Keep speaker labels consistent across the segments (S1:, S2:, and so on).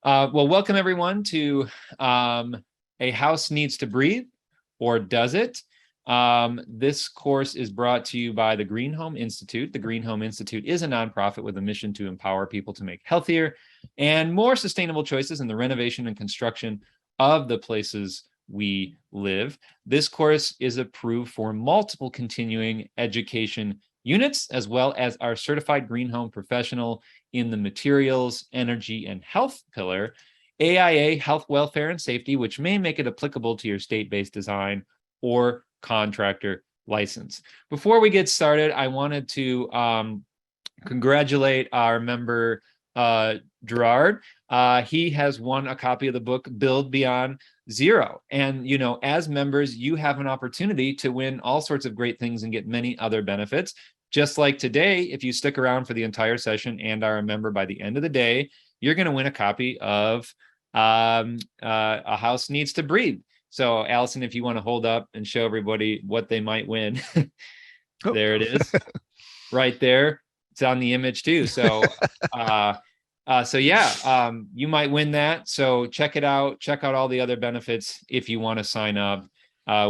S1: Well, welcome everyone to A House Needs to Breathe, or Does It? This course is brought to you by the GreenHome Institute. The GreenHome Institute is a nonprofit with a mission to empower people to make healthier and more sustainable choices in the renovation and construction of the places we live. This course is approved for multiple continuing education units, as well as our certified GreenHome professional in the materials, energy, and health pillar, AIA Health, Welfare, and Safety, which may make it applicable to your state-based design or contractor license. Before we get started, I wanted to congratulate our member, Gerard. He has won a copy of the book, Build Beyond Zero. And, you know, as members, you have an opportunity to win all sorts of great things and get many other benefits. Just like today, if you stick around for the entire session and are a member by the end of the day, you're going to win a copy of A House Needs to Breathe. So, Allison, if you want to hold up and show everybody what they might win, there it is, right there. It's on the image too. So, you might win that. So check it out. Check out all the other benefits if you want to sign up.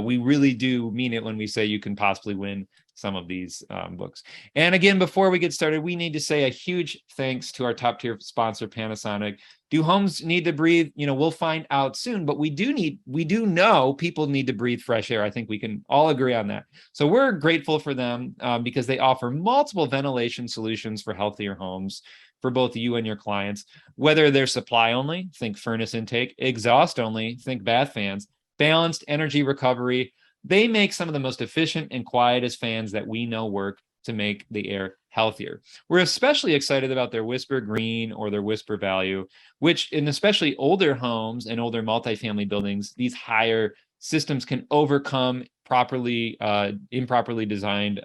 S1: We really do mean it when we say you can possibly win some of these books. And again, before we get started, we need to say a huge thanks to our top tier sponsor, Panasonic. Do homes need to breathe? You know, we'll find out soon, but we do know people need to breathe fresh air. I think we can all agree on that. So we're grateful for them because they offer multiple ventilation solutions for healthier homes for both you and your clients, whether they're supply only, think furnace intake, exhaust only, think bath fans, balanced energy recovery. They make some of the most efficient and quietest fans that we know work to make the air healthier. We're especially excited about their Whisper Green or their Whisper Value, which in especially older homes and older multifamily buildings, these higher systems can overcome improperly designed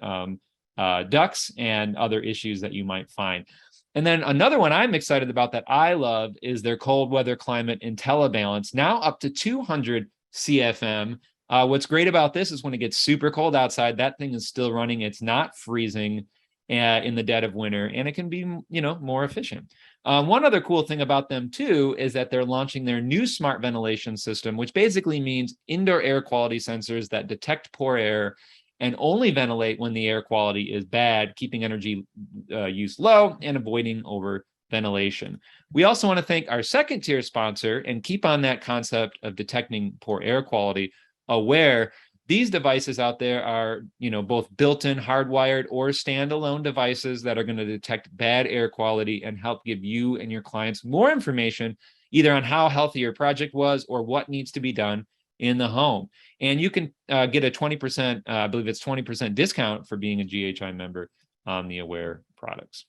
S1: ducts and other issues that you might find. And then another one I'm excited about that I love is their cold weather climate IntelliBalance, now up to 200 CFM. What's great about this is when it gets super cold outside, that thing is still running. It's not freezing in the dead of winter, and it can be, you know, more efficient. One other cool thing about them too is that they're launching their new smart ventilation system, which basically means indoor air quality sensors that detect poor air and only ventilate when the air quality is bad, keeping energy use low and avoiding over ventilation. We also want to thank our second tier sponsor and keep on that concept of detecting poor air quality. Aware, these devices out there are, you know, both built-in, hardwired, or standalone devices that are going to detect bad air quality and help give you and your clients more information, either on how healthy your project was or what needs to be done in the home. And you can get a 20%, I believe it's 20% discount for being a GHI member on the Aware products.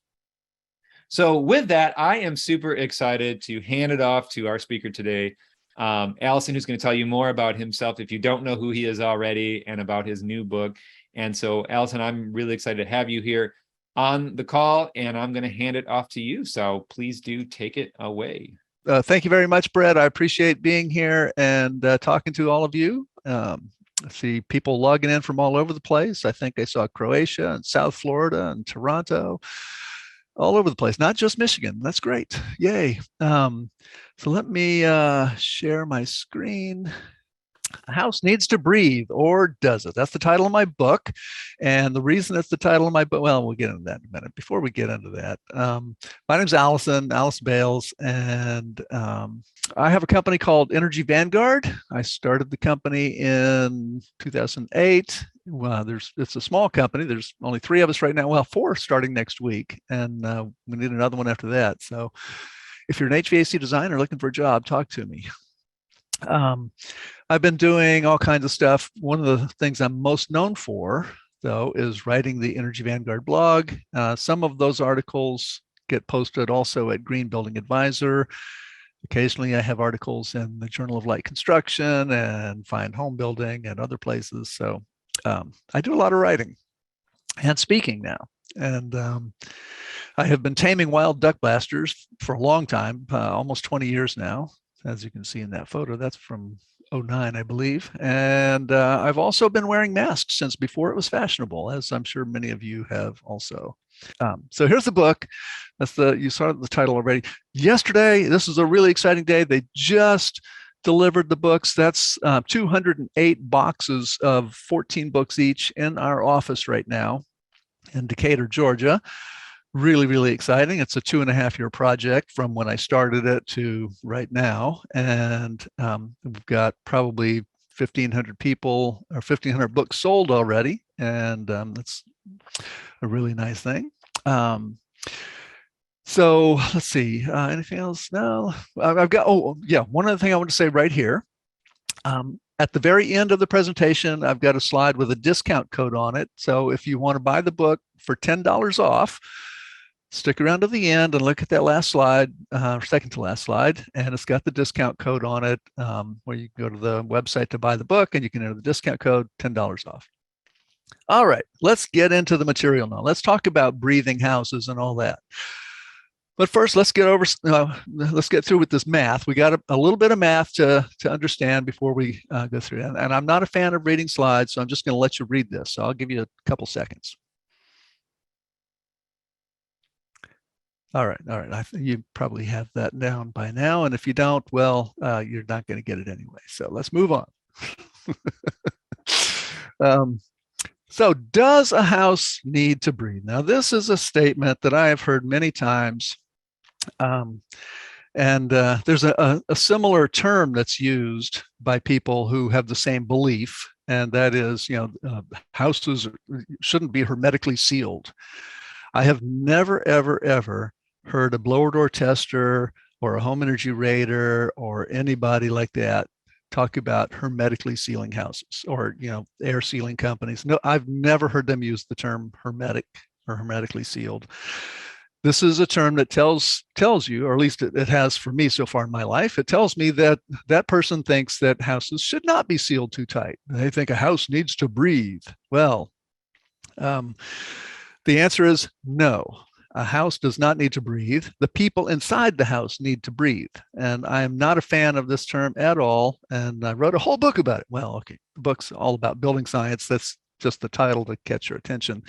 S1: So with that, I am super excited to hand it off to our speaker today, Allison, who's going to tell you more about himself if you don't know who he is already, and about his new book. And so, Allison, I'm really excited to have you here on the call, and I'm going to hand it off to you. So please do take it away.
S2: Thank you very much, Brett. I appreciate being here and talking to all of you. I see people logging in from all over the place. I think I saw Croatia and South Florida and Toronto, all over the place, not just Michigan. That's great. Yay. So let me share my screen. A House Needs to Breathe, or Does It? That's the title of my book. And the reason it's the title of my book, well, we'll get into that in a minute. Before we get into that, my name's Allison Bales, and I have a company called Energy Vanguard. I started the company in 2008. Well, it's a small company. There's only 3 of us right now. Well, 4 starting next week, and we need another one after that. So if you're an HVAC designer looking for a job, talk to me. I've been doing all kinds of stuff. One of the things I'm most known for, though, is writing the Energy Vanguard blog. Some of those articles get posted also at Green Building Advisor. Occasionally, I have articles in the Journal of Light Construction and Fine Home Building and other places. So I do a lot of writing and speaking now. And I have been taming wild duck blasters for a long time, almost 20 years now. As you can see in that photo, that's from 2009, I believe. And I've also been wearing masks since before it was fashionable, as I'm sure many of you have also. So here's the book. You saw the title already. Yesterday, this is a really exciting day. They just delivered the books. That's 208 boxes of 14 books each in our office right now in Decatur, Georgia. Really, really exciting. It's a 2.5-year project from when I started it to right now. And we've got probably 1,500 people or 1,500 books sold already. And that's a really nice thing. So let's see, anything else? No, I've got, oh yeah, one other thing I want to say right here. At the very end of the presentation, I've got a slide with a discount code on it. So if you want to buy the book for $10 off, stick around to the end and look at that last slide, second to last slide, and it's got the discount code on it, where you can go to the website to buy the book and you can enter the discount code, $10 off. All right, let's get into the material now. Let's talk about breathing houses and all that. But first, let's get through with this math. We got a little bit of math to understand before we go through it. And I'm not a fan of reading slides, so I'm just going to let you read this. So I'll give you a couple seconds. All right. I think you probably have that down by now. And if you don't, well, you're not going to get it anyway. So let's move on. So does a house need to breathe? Now, this is a statement that I have heard many times. There's a similar term that's used by people who have the same belief, and that is, houses shouldn't be hermetically sealed. I have never, ever, ever heard a blower door tester or a home energy rater or anybody like that talk about hermetically sealing houses or, air sealing companies. No, I've never heard them use the term hermetic or hermetically sealed. This is a term that tells you, or at least it has for me so far in my life, it tells me that that person thinks that houses should not be sealed too tight. They think a house needs to breathe. Well, the answer is no. A house does not need to breathe. The people inside the house need to breathe. And I am not a fan of this term at all. And I wrote a whole book about it. Well, okay, the book's all about building science. That's just the title to catch your attention.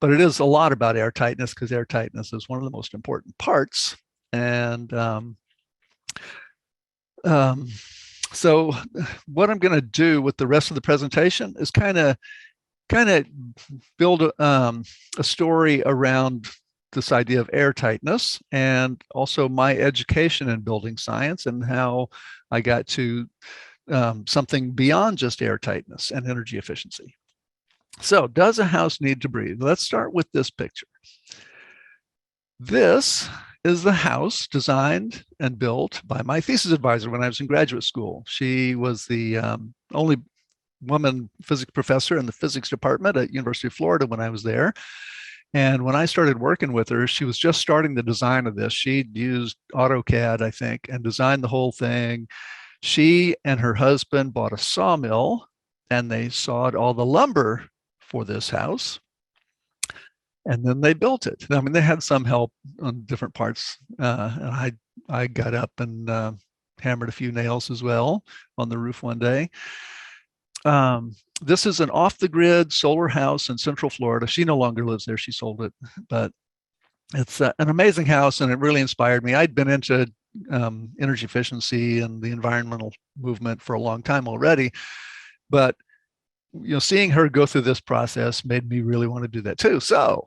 S2: But it is a lot about air tightness, because air tightness is one of the most important parts. And so what I'm going to do with the rest of the presentation is kind of build a story around this idea of air tightness, and also my education in building science and how I got to something beyond just air tightness and energy efficiency. So does a house need to breathe? Let's start with this picture. This is the house designed and built by my thesis advisor when I was in graduate school. She was the only woman physics professor in the physics department at University of Florida when I was there. And when I started working with her, she was just starting the design of this. She'd used AutoCAD, I think, and designed the whole thing. She and her husband bought a sawmill, and they sawed all the lumber for this house. And then they built it. I mean, they had some help on different parts. And I got up and hammered a few nails as well on the roof one day. This is an off-the-grid solar house in Central Florida. She no longer lives there. She sold it, but it's an amazing house, and it really inspired me. I'd been into energy efficiency and the environmental movement for a long time already, but seeing her go through this process made me really want to do that too. So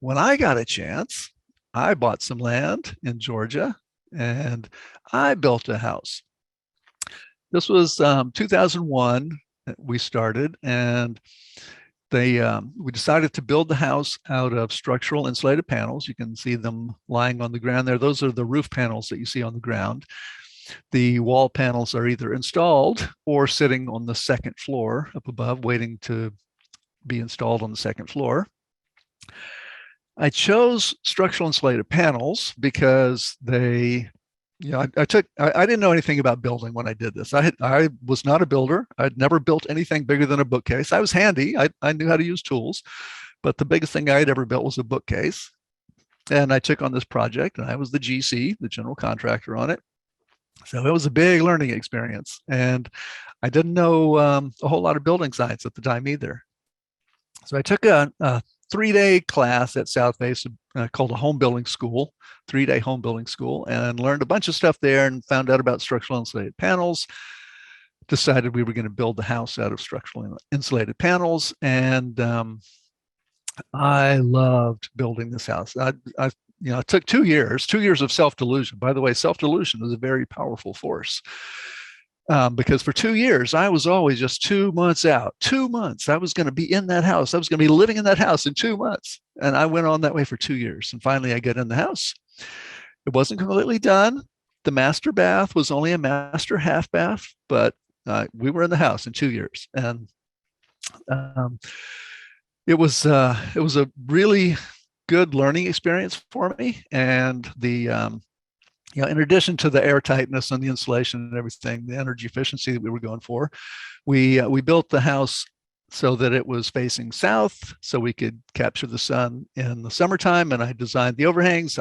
S2: when I got a chance, I bought some land in Georgia and I built a house. This was 2001 we started, and we decided to build the house out of structural insulated panels. You can see them lying on the ground there. Those are the roof panels that you see on the ground. The wall panels are either installed or sitting on the second floor up above, waiting to be installed on the second floor. I chose structural insulated panels because they, I didn't know anything about building when I did this. I was not a builder. I'd never built anything bigger than a bookcase. I was handy. I knew how to use tools, but the biggest thing I had ever built was a bookcase. And I took on this project, and I was the GC, the general contractor on it. So it was a big learning experience. And I didn't know a whole lot of building science at the time either. So I took a 3-day class at South Base called a home building school, 3-day home building school, and learned a bunch of stuff there and found out about structural insulated panels. Decided we were going to build the house out of structurally insulated panels. And I loved building this house. It took 2 years of self-delusion. By the way, self-delusion is a very powerful force. Because for 2 years, I was always just 2 months out. 2 months, I was going to be in that house. I was going to be living in that house in 2 months. And I went on that way for 2 years. And finally, I got in the house. It wasn't completely done. The master bath was only a master half bath, but we were in the house in 2 years. And it was a really good learning experience for me. And in addition to the air tightness and the insulation and everything, the energy efficiency that we were going for, we built the house so that it was facing south, so we could capture the sun in the summertime. And I designed the overhangs.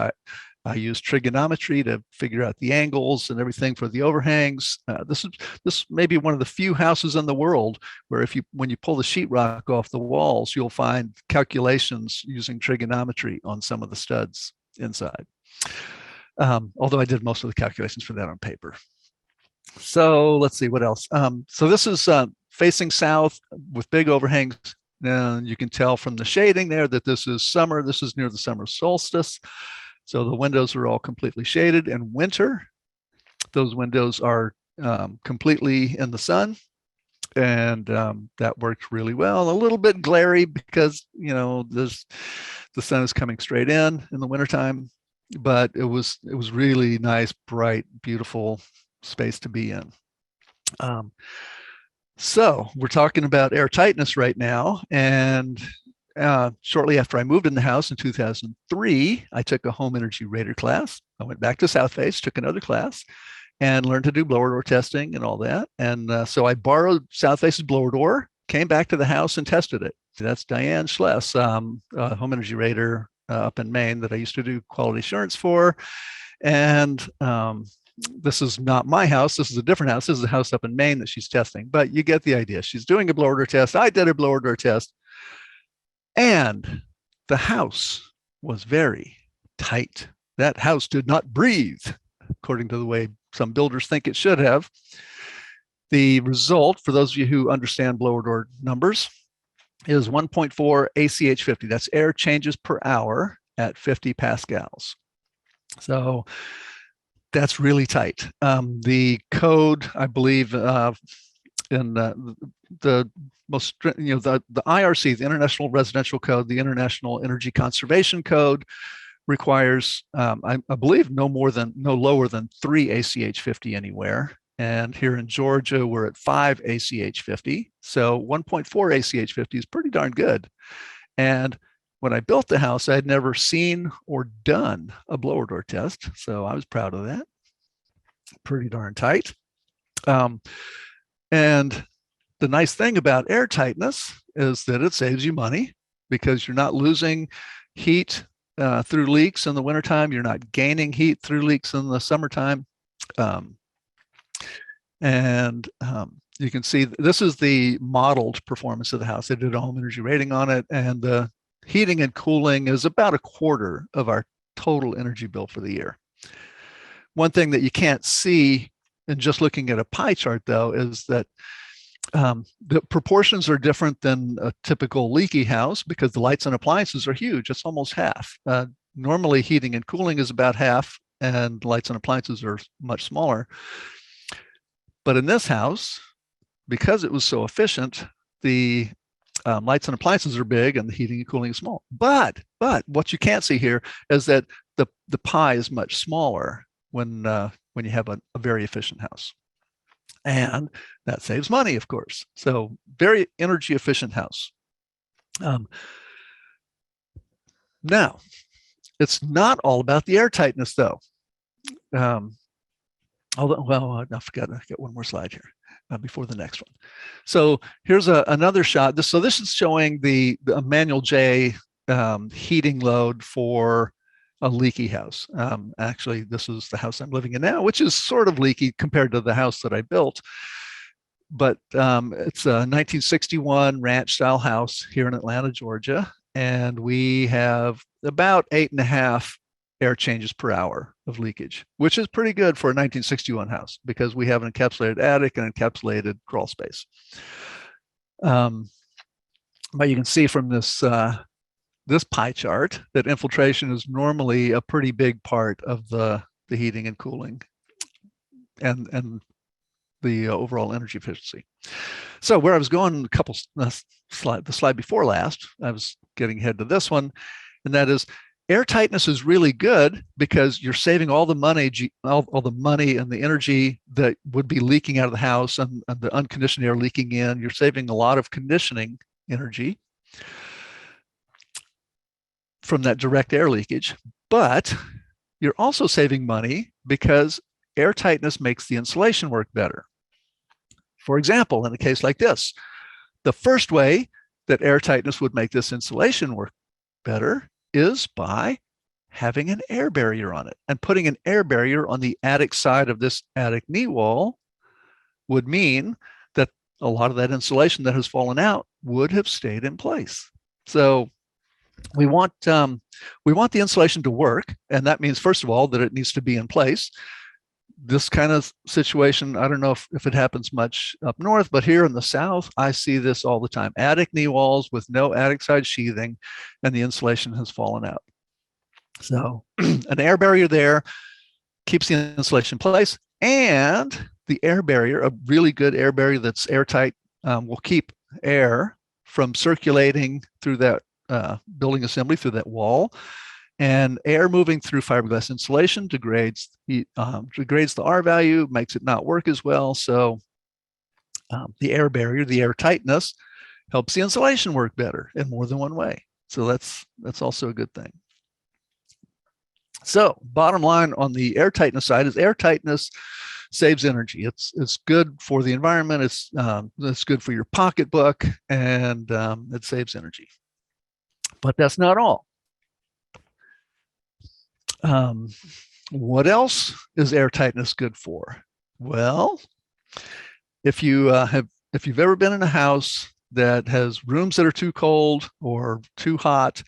S2: I used trigonometry to figure out the angles and everything for the overhangs. This may be one of the few houses in the world where when you pull the sheetrock off the walls, you'll find calculations using trigonometry on some of the studs inside. Although I did most of the calculations for that on paper. So let's see what else. So this is facing south with big overhangs. And you can tell from the shading there that this is summer. This is near the summer solstice. So the windows are all completely shaded. And winter, those windows are completely in the sun. And that worked really well. A little bit glary because, the sun is coming straight in the wintertime. But it was really nice, bright, beautiful space to be in. So we're talking about air tightness right now. And shortly after I moved in the house in 2003, I took a home energy rater class. I went back to South Face, took another class, and learned to do blower door testing and all that. And so I borrowed South Face's blower door, came back to the house and tested it. That's Diane Schless, home energy rater up in Maine that I used to do quality assurance for. And this is not my house. This is a different house. This is a house up in Maine that she's testing, but you get the idea. She's doing a blower door test. I did a blower door test. And the house was very tight. That house did not breathe, according to the way some builders think it should have. The result, for those of you who understand blower door numbers, is 1.4 ACH50. That's air changes per hour at 50 pascals. So that's really tight. The code, I believe, in the most, the IRC, the International Residential Code, the International Energy Conservation Code, requires, I believe, no lower than 3 ACH50 anywhere. And here in Georgia, we're at 5 ACH50. So 1.4 ACH50 is pretty darn good. And when I built the house, I had never seen or done a blower door test. So I was proud of that. Pretty darn tight. And the nice thing about air tightness is that it saves you money because you're not losing heat through leaks in the wintertime. You're not gaining heat through leaks in the summertime. You can see this is the modeled performance of the house. I did a home energy rating on it, and the heating and cooling is about a quarter of our total energy bill for the year. One thing that you can't see in just looking at a pie chart, though, is that the proportions are different than a typical leaky house because the lights and appliances are huge. It's almost half. Normally, heating and cooling is about half, and lights and appliances are much smaller. But in this house, because it was so efficient, the lights and appliances are big and the heating and cooling is small. But what you can't see here is that the pie is much smaller when you have a very efficient house. And that saves money, of course. So very energy efficient house. Now, it's not all about the air tightness, though. Well, I forgot. I got one more slide here before the next one. So here's another shot. So this is showing the manual J heating load for a leaky house. Actually, this is the house I'm living in now, which is sort of leaky compared to the house that I built. But it's a 1961 ranch style house here in Atlanta, Georgia. and we have about 8.5 air changes per hour of leakage, which is pretty good for a 1961 house because we have an encapsulated attic and encapsulated crawl space. But you can see from this this pie chart that infiltration is normally a pretty big part of the heating and cooling and the overall energy efficiency. So where I was going a couple the slide before last, I was getting ahead to this one, and that is air tightness is really good because you're saving all the money, all the money and the energy that would be leaking out of the house and the unconditioned air leaking in. You're saving a lot of conditioning energy from that direct air leakage, but you're also saving money because air tightness makes the insulation work better. For example, in a case like this, the first way that air tightness would make this insulation work better is by having an air barrier on it. And putting an air barrier on the attic side of this attic knee wall would mean that a lot of that insulation that has fallen out would have stayed in place. So we want the insulation to work, and that means, first of all, that it needs to be in place. This kind of situation, I don't know if it happens much up north, but here in the south, I see this all the time. Attic knee walls with no attic side sheathing, and the insulation has fallen out. So an air barrier there keeps the insulation in place, and the air barrier, a really good air barrier that's airtight, will keep air from circulating through that building assembly, through that wall. And air moving through fiberglass insulation degrades the R value, makes it not work as well. So the air barrier, the air tightness, helps the insulation work better in more than one way. So that's also a good thing. So bottom line on the air tightness side is air tightness saves energy. It's good for the environment. It's good for your pocketbook, and it saves energy. But that's not all. What else is air tightness good for? Well, if you've ever been in a house that has rooms that are too cold or too hot,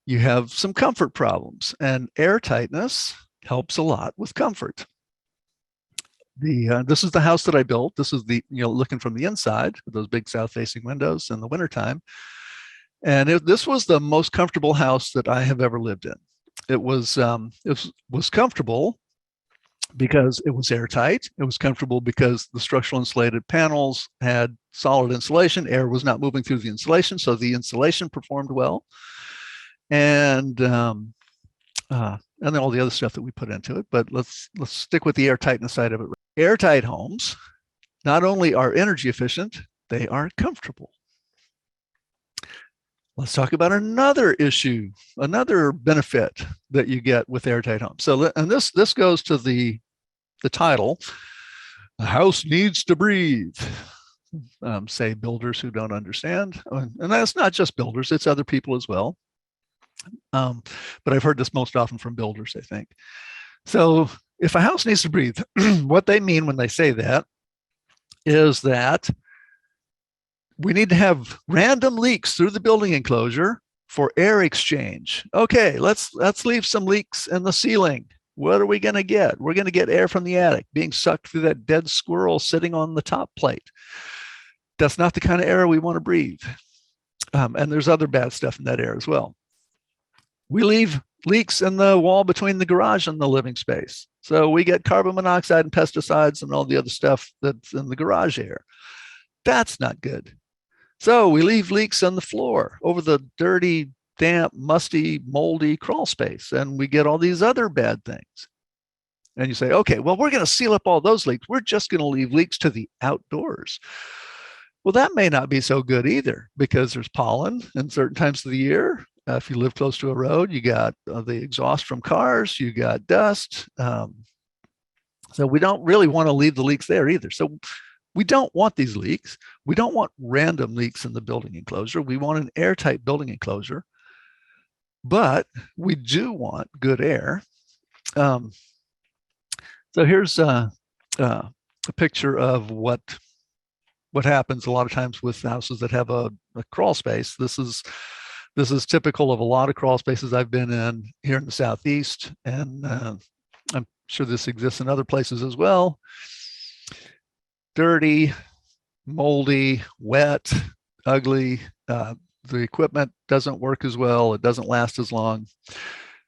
S2: you have some comfort problems, and air tightness helps a lot with comfort. This is the house that I built. This is looking from the inside with those big south-facing windows in the wintertime. And this was the most comfortable house that I have ever lived in. It was comfortable because it was airtight. It was comfortable because the structural insulated panels had solid insulation. Air was not moving through the insulation, so the insulation performed well. And then all the other stuff that we put into it. But let's stick with the air tightness side of it. Airtight homes not only are energy efficient, they are comfortable. Let's talk about another issue, another benefit that you get with airtight homes. So, and this goes to the title, "A House Needs to Breathe." Say builders who don't understand, and that's not just builders; it's other people as well. But I've heard this most often from builders, I think. So, if a house needs to breathe, what they mean when they say that is that we need to have random leaks through the building enclosure for air exchange. Okay, let's leave some leaks in the ceiling. What are we going to get? We're going to get air from the attic being sucked through that dead squirrel sitting on the top plate. That's not the kind of air we want to breathe. And there's other bad stuff in that air as well. We leave leaks in the wall between the garage and the living space. So we get carbon monoxide and pesticides and all the other stuff that's in the garage air. That's not good. So we leave leaks on the floor over the dirty, damp, musty, moldy crawl space, and we get all these other bad things. And you say, okay, well, we're going to seal up all those leaks. We're just going to leave leaks to the outdoors. Well, that may not be so good either, because there's pollen in certain times of the year. If you live close to a road, you got the exhaust from cars, you got dust. So we don't really want to leave the leaks there either. So we don't want these leaks. We don't want random leaks in the building enclosure. We want an airtight building enclosure, but we do want good air. So here's a picture of what happens a lot of times with houses that have a crawl space. This is This is typical of a lot of crawl spaces I've been in here in the Southeast, and I'm sure this exists in other places as well. Dirty, moldy, wet, ugly. The equipment doesn't work as well. It doesn't last as long.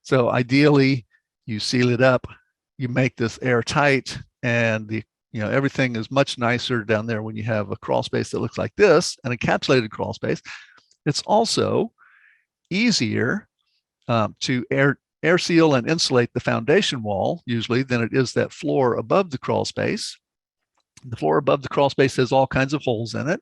S2: So ideally, you seal it up, you make this airtight, and everything is much nicer down there when you have a crawl space that looks like this, an encapsulated crawl space. It's also easier to air seal and insulate the foundation wall usually than it is that floor above the crawl space. The floor above the crawl space has all kinds of holes in it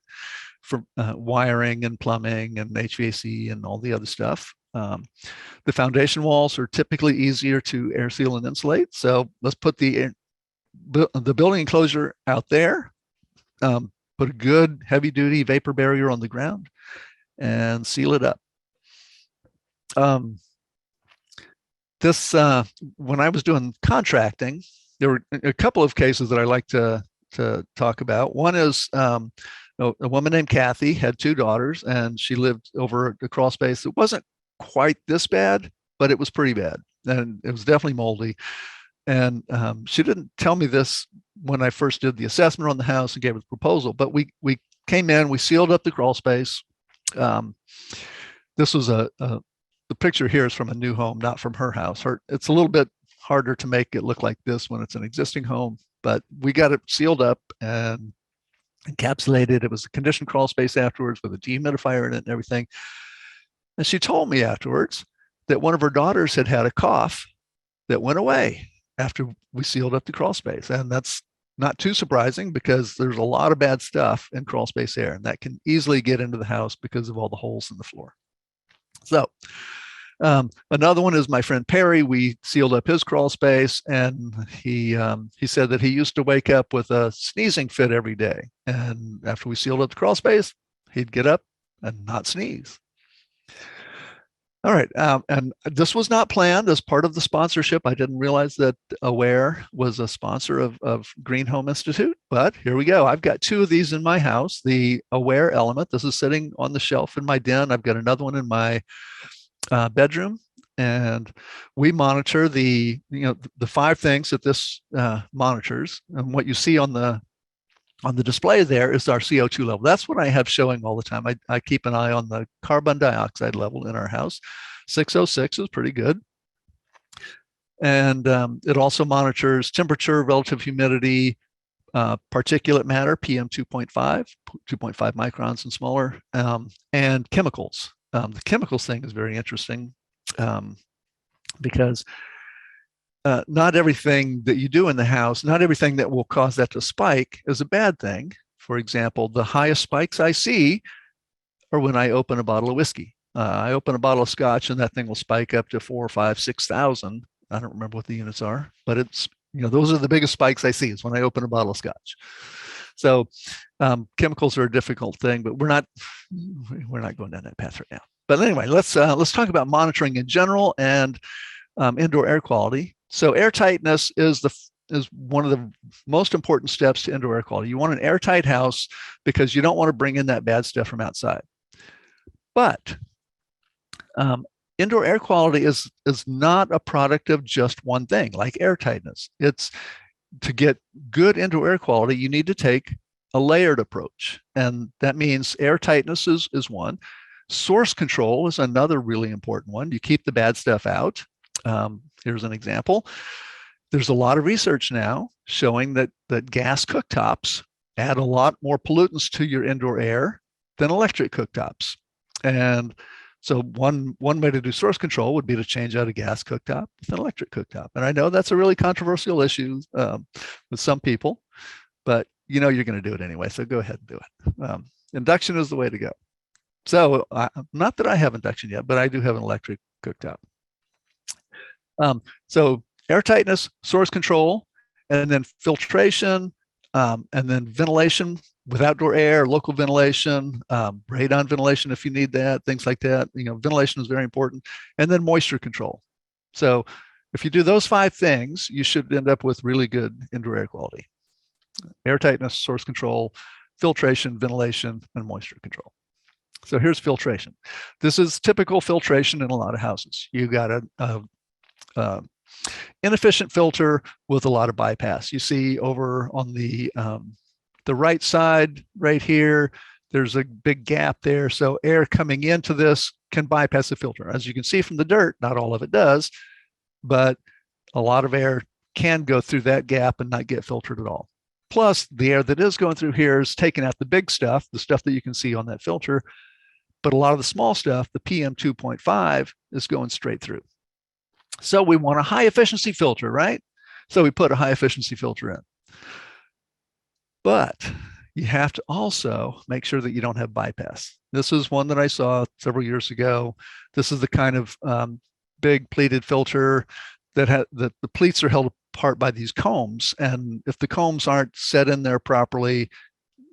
S2: for wiring and plumbing and HVAC and all the other stuff. The foundation walls are typically easier to air seal and insulate. So let's put the building enclosure out there, put a good heavy duty vapor barrier on the ground and seal it up. When I was doing contracting, there were a couple of cases that I like to talk about. One is a woman named Kathy had 2 daughters, and she lived over a crawl space. It wasn't quite this bad, but it was pretty bad, and it was definitely moldy. And she didn't tell me this when I first did the assessment on the house and gave her the proposal, but we came in, we sealed up the crawl space. This was the picture here is from a new home, not from her house. It's a little bit harder to make it look like this when it's an existing home, but we got it sealed up and encapsulated. It was a conditioned crawl space afterwards with a dehumidifier in it and everything. And she told me afterwards that one of her daughters had had a cough that went away after we sealed up the crawl space. And that's not too surprising because there's a lot of bad stuff in crawl space air, and that can easily get into the house because of all the holes in the floor. So another one is my friend Perry. We sealed up his crawl space, and he said that he used to wake up with a sneezing fit every day. And after we sealed up the crawl space, he'd get up and not sneeze. All right. And this was not planned as part of the sponsorship. I didn't realize that Aware was a sponsor of GreenHome Institute, but here we go. I've got 2 of these in my house. The Aware element, this is sitting on the shelf in my den. I've got another one in my bedroom, and we monitor the 5 things that this monitors. And what you see on the display there is our CO2 level. That's what I have showing all the time. I keep an eye on the carbon dioxide level in our house. 606 is pretty good. And it also monitors temperature, relative humidity, particulate matter, PM 2.5 microns and smaller, and chemicals. The chemicals thing is very interesting because not everything that you do in the house, not everything that will cause that to spike is a bad thing. For example, the highest spikes I see are when I open a bottle of whiskey. I open a bottle of scotch and that thing will spike up to 4,000, 5,000, 6,000. I don't remember what the units are, but it's, those are the biggest spikes I see is when I open a bottle of scotch. So chemicals are a difficult thing, but we're not going down that path right now. But anyway, let's talk about monitoring in general and indoor air quality. So air tightness is one of the most important steps to indoor air quality. You want an airtight house because you don't want to bring in that bad stuff from outside. But indoor air quality is not a product of just one thing, like air tightness. It's to get good indoor air quality, you need to take a layered approach. And that means air tightness is one. Source control is another really important one. You keep the bad stuff out. Here's an example. There's a lot of research now showing that gas cooktops add a lot more pollutants to your indoor air than electric cooktops. And so one way to do source control would be to change out a gas cooktop with an electric cooktop. And I know that's a really controversial issue with some people, but you're going to do it anyway. So go ahead and do it. Induction is the way to go. So not that I have induction yet, but I do have an electric cooktop. So air tightness, source control, and then filtration, and then ventilation with outdoor air, local ventilation, radon ventilation if you need that, things like that. Ventilation is very important. And then moisture control. So if you do those 5 things, you should end up with really good indoor air quality. Air tightness, source control, filtration, ventilation, and moisture control. So here's filtration. This is typical filtration in a lot of houses. You got a inefficient filter with a lot of bypass. You see over on the right side right here, there's a big gap there. So air coming into this can bypass the filter. As you can see from the dirt, not all of it does, but a lot of air can go through that gap and not get filtered at all. Plus, the air that is going through here is taking out the big stuff, the stuff that you can see on that filter. But a lot of the small stuff, the PM 2.5, is going straight through. So we want a high efficiency filter, right? So we put a high efficiency filter in. But you have to also make sure that you don't have bypass. This is one that I saw several years ago. This is the kind of big pleated filter that the pleats are held apart by these combs. And if the combs aren't set in there properly,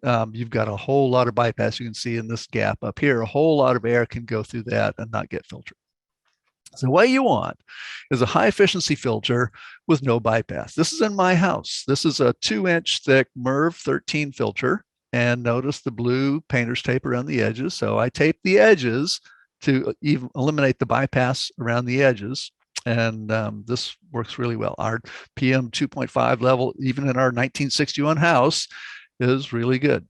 S2: you've got a whole lot of bypass. You can see in this gap up here, a whole lot of air can go through that and not get filtered. So what you want is a high efficiency filter with no bypass. This is in my house. This is a 2-inch thick MERV 13 filter. And notice the blue painter's tape around the edges. So I tape the edges to even eliminate the bypass around the edges. And this works really well. Our PM 2.5 level, even in our 1961 house, is really good.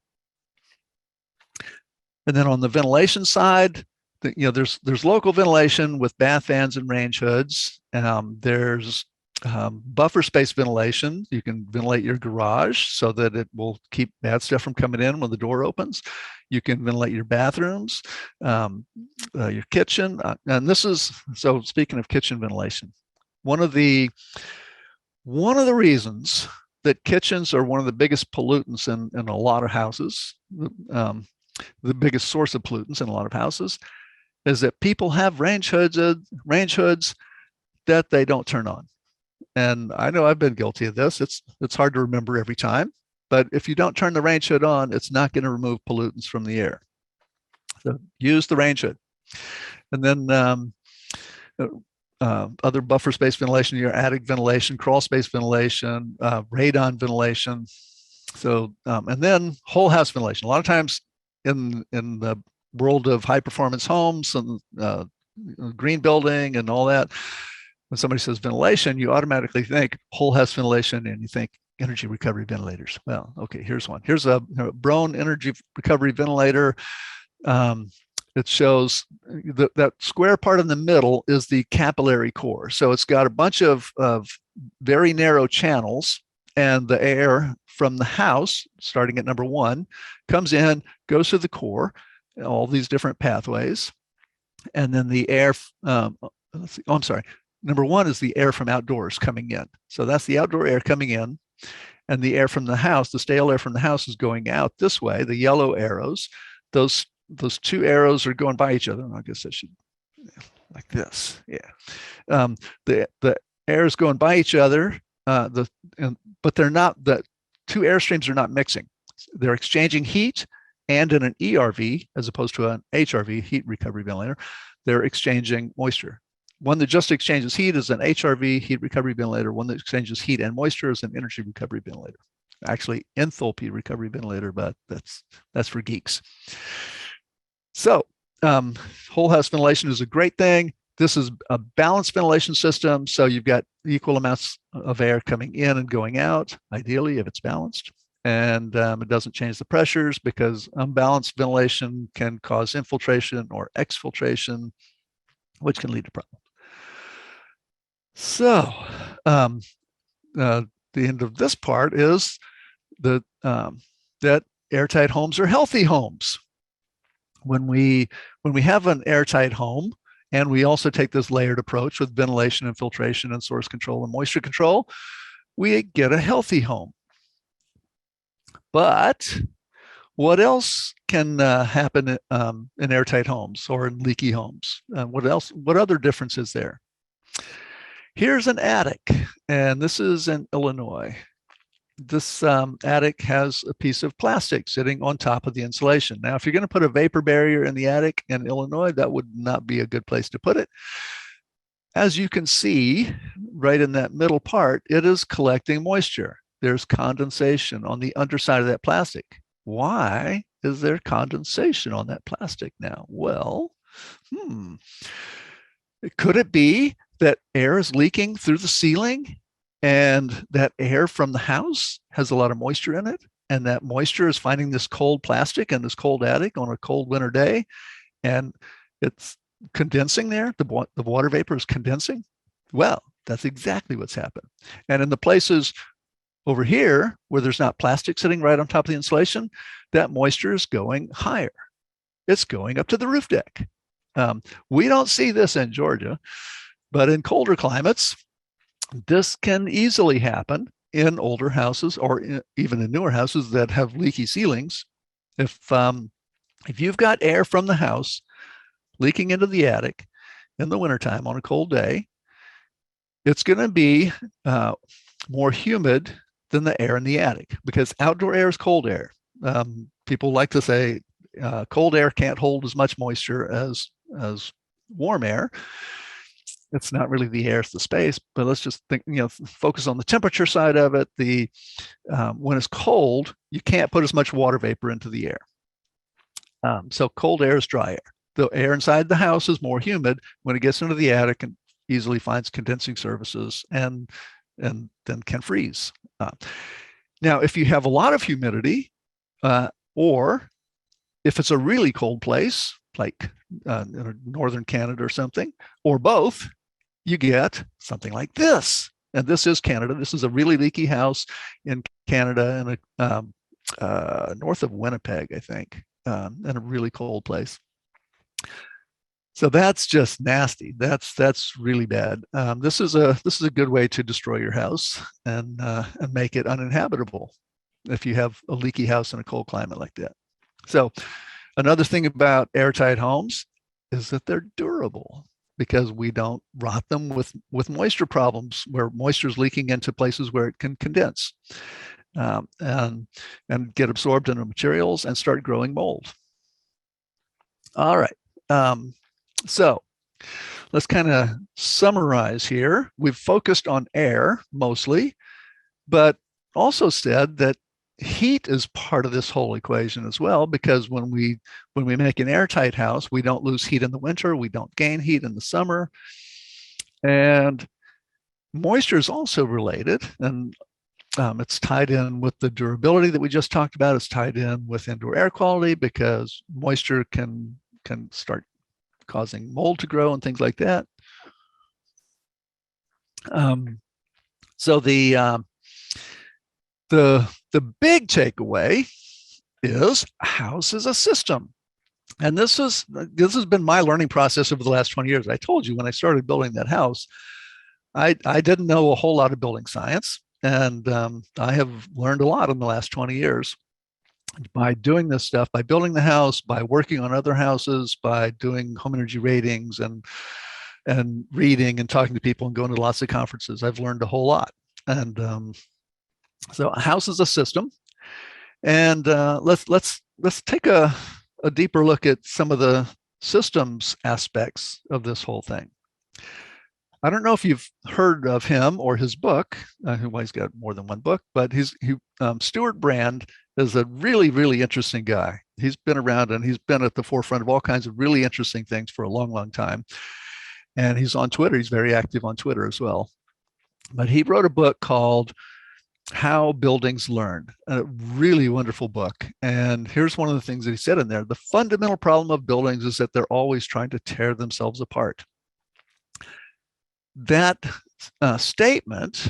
S2: And then on the ventilation side, there's local ventilation with bath fans and range hoods. There's buffer space ventilation. You can ventilate your garage so that it will keep bad stuff from coming in when the door opens. You can ventilate your bathrooms, your kitchen. And this is, so speaking of kitchen ventilation, one of the reasons that kitchens are one of the biggest pollutants in a lot of houses, the biggest source of pollutants in a lot of houses, is that people have range hoods that they don't turn on. And I know I've been guilty of this. It's hard to remember every time, but if you don't turn the range hood on, it's not going to remove pollutants from the air. So use the range hood. And then other buffer space ventilation, your attic ventilation, crawl space ventilation, radon ventilation. So, and then whole house ventilation. A lot of times in the world of high performance homes and green building and all that, when somebody says ventilation, you automatically think whole house ventilation and you think energy recovery ventilators. Well, okay, here's one. Here's a Brown energy recovery ventilator. It shows that square part in the middle is the capillary core. So it's got a bunch of very narrow channels, and the air from the house, starting at number 1, comes in, goes to the core, all these different pathways. And then the air, I'm sorry, number 1 is the air from outdoors coming in. So that's the outdoor air coming in. And the air from the house, the stale air from the house, is going out this way, the yellow arrows. Those 2 arrows are going by each other. I guess I should, like this. Yeah. The air is going by each other, but they're not, the 2 air streams are not mixing. They're exchanging heat, and in an ERV, as opposed to an HRV, heat recovery ventilator, they're exchanging moisture. One that just exchanges heat is an HRV, heat recovery ventilator. One that exchanges heat and moisture is an energy recovery ventilator. Actually, enthalpy recovery ventilator, but that's for geeks. So whole house ventilation is a great thing. This is a balanced ventilation system. So you've got equal amounts of air coming in and going out, ideally, if it's balanced. And it doesn't change the pressures, because unbalanced ventilation can cause infiltration or exfiltration, which can lead to problems. So the end of this part is that airtight homes are healthy homes. When we have an airtight home, and we also take this layered approach with ventilation and filtration and source control and moisture control, we get a healthy home. But what else can happen in airtight homes or in leaky homes? What else? What other difference is there? Here's an attic, and this is in Illinois. This attic has a piece of plastic sitting on top of the insulation. Now, if you're going to put a vapor barrier in the attic in Illinois, that would not be a good place to put it. As you can see, right in that middle part, it is collecting moisture. There's condensation on the underside of that plastic. Why is there condensation on that plastic now? Well, could it be that air is leaking through the ceiling and that air from the house has a lot of moisture in it? And that moisture is finding this cold plastic in this cold attic on a cold winter day, and it's condensing there. The water vapor is condensing. Well, that's exactly what's happened. And in the places over here where there's not plastic sitting right on top of the insulation, that moisture is going higher. It's going up to the roof deck. We don't see this in Georgia, but in colder climates, this can easily happen in older houses or even in newer houses that have leaky ceilings. If you've got air from the house leaking into the attic in the wintertime on a cold day, it's going to be more humid than the air in the attic, because outdoor air is cold air. People like to say cold air can't hold as much moisture as warm air. It's not really the air, it's the space, but let's just think, focus on the temperature side of it. When it's cold, you can't put as much water vapor into the air. So cold air is dry air. The air inside the house is more humid. When it gets into the attic, and easily finds condensing surfaces and then can freeze. Now, if you have a lot of humidity, or if it's a really cold place, like northern Canada or something, or both, you get something like this. And this is Canada. This is a really leaky house in Canada, and north of Winnipeg, I think, in a really cold place. So that's just nasty. That's really bad. This is a good way to destroy your house and make it uninhabitable if you have a leaky house in a cold climate like that. So another thing about airtight homes is that they're durable, because we don't rot them with moisture problems where moisture is leaking into places where it can condense and get absorbed into materials and start growing mold. All right. So let's kind of summarize here. We've focused on air mostly, but also said that heat is part of this whole equation as well, because when we make an airtight house, we don't lose heat in the winter, we don't gain heat in the summer. And moisture is also related, and it's tied in with the durability that we just talked about. It's tied in with indoor air quality, because moisture can start causing mold to grow and things like that. So the big takeaway is a house is a system. And this has been my learning process over the last 20 years. I told you when I started building that house, I didn't know a whole lot of building science. And I have learned a lot in the last 20 years by doing this stuff, by building the house, by working on other houses, by doing home energy ratings and reading and talking to people and going to lots of conferences. I've learned a whole lot. And so a house is a system. And let's take a deeper look at some of the systems aspects of this whole thing. I don't know if you've heard of him or his book. He's got more than one book, but Stuart Brand is a really, really interesting guy. He's been around and he's been at the forefront of all kinds of really interesting things for a long, long time. And he's on Twitter. He's very active on Twitter as well. But he wrote a book called How Buildings Learn, a really wonderful book. And here's one of the things that he said in there. The fundamental problem of buildings is that they're always trying to tear themselves apart. That statement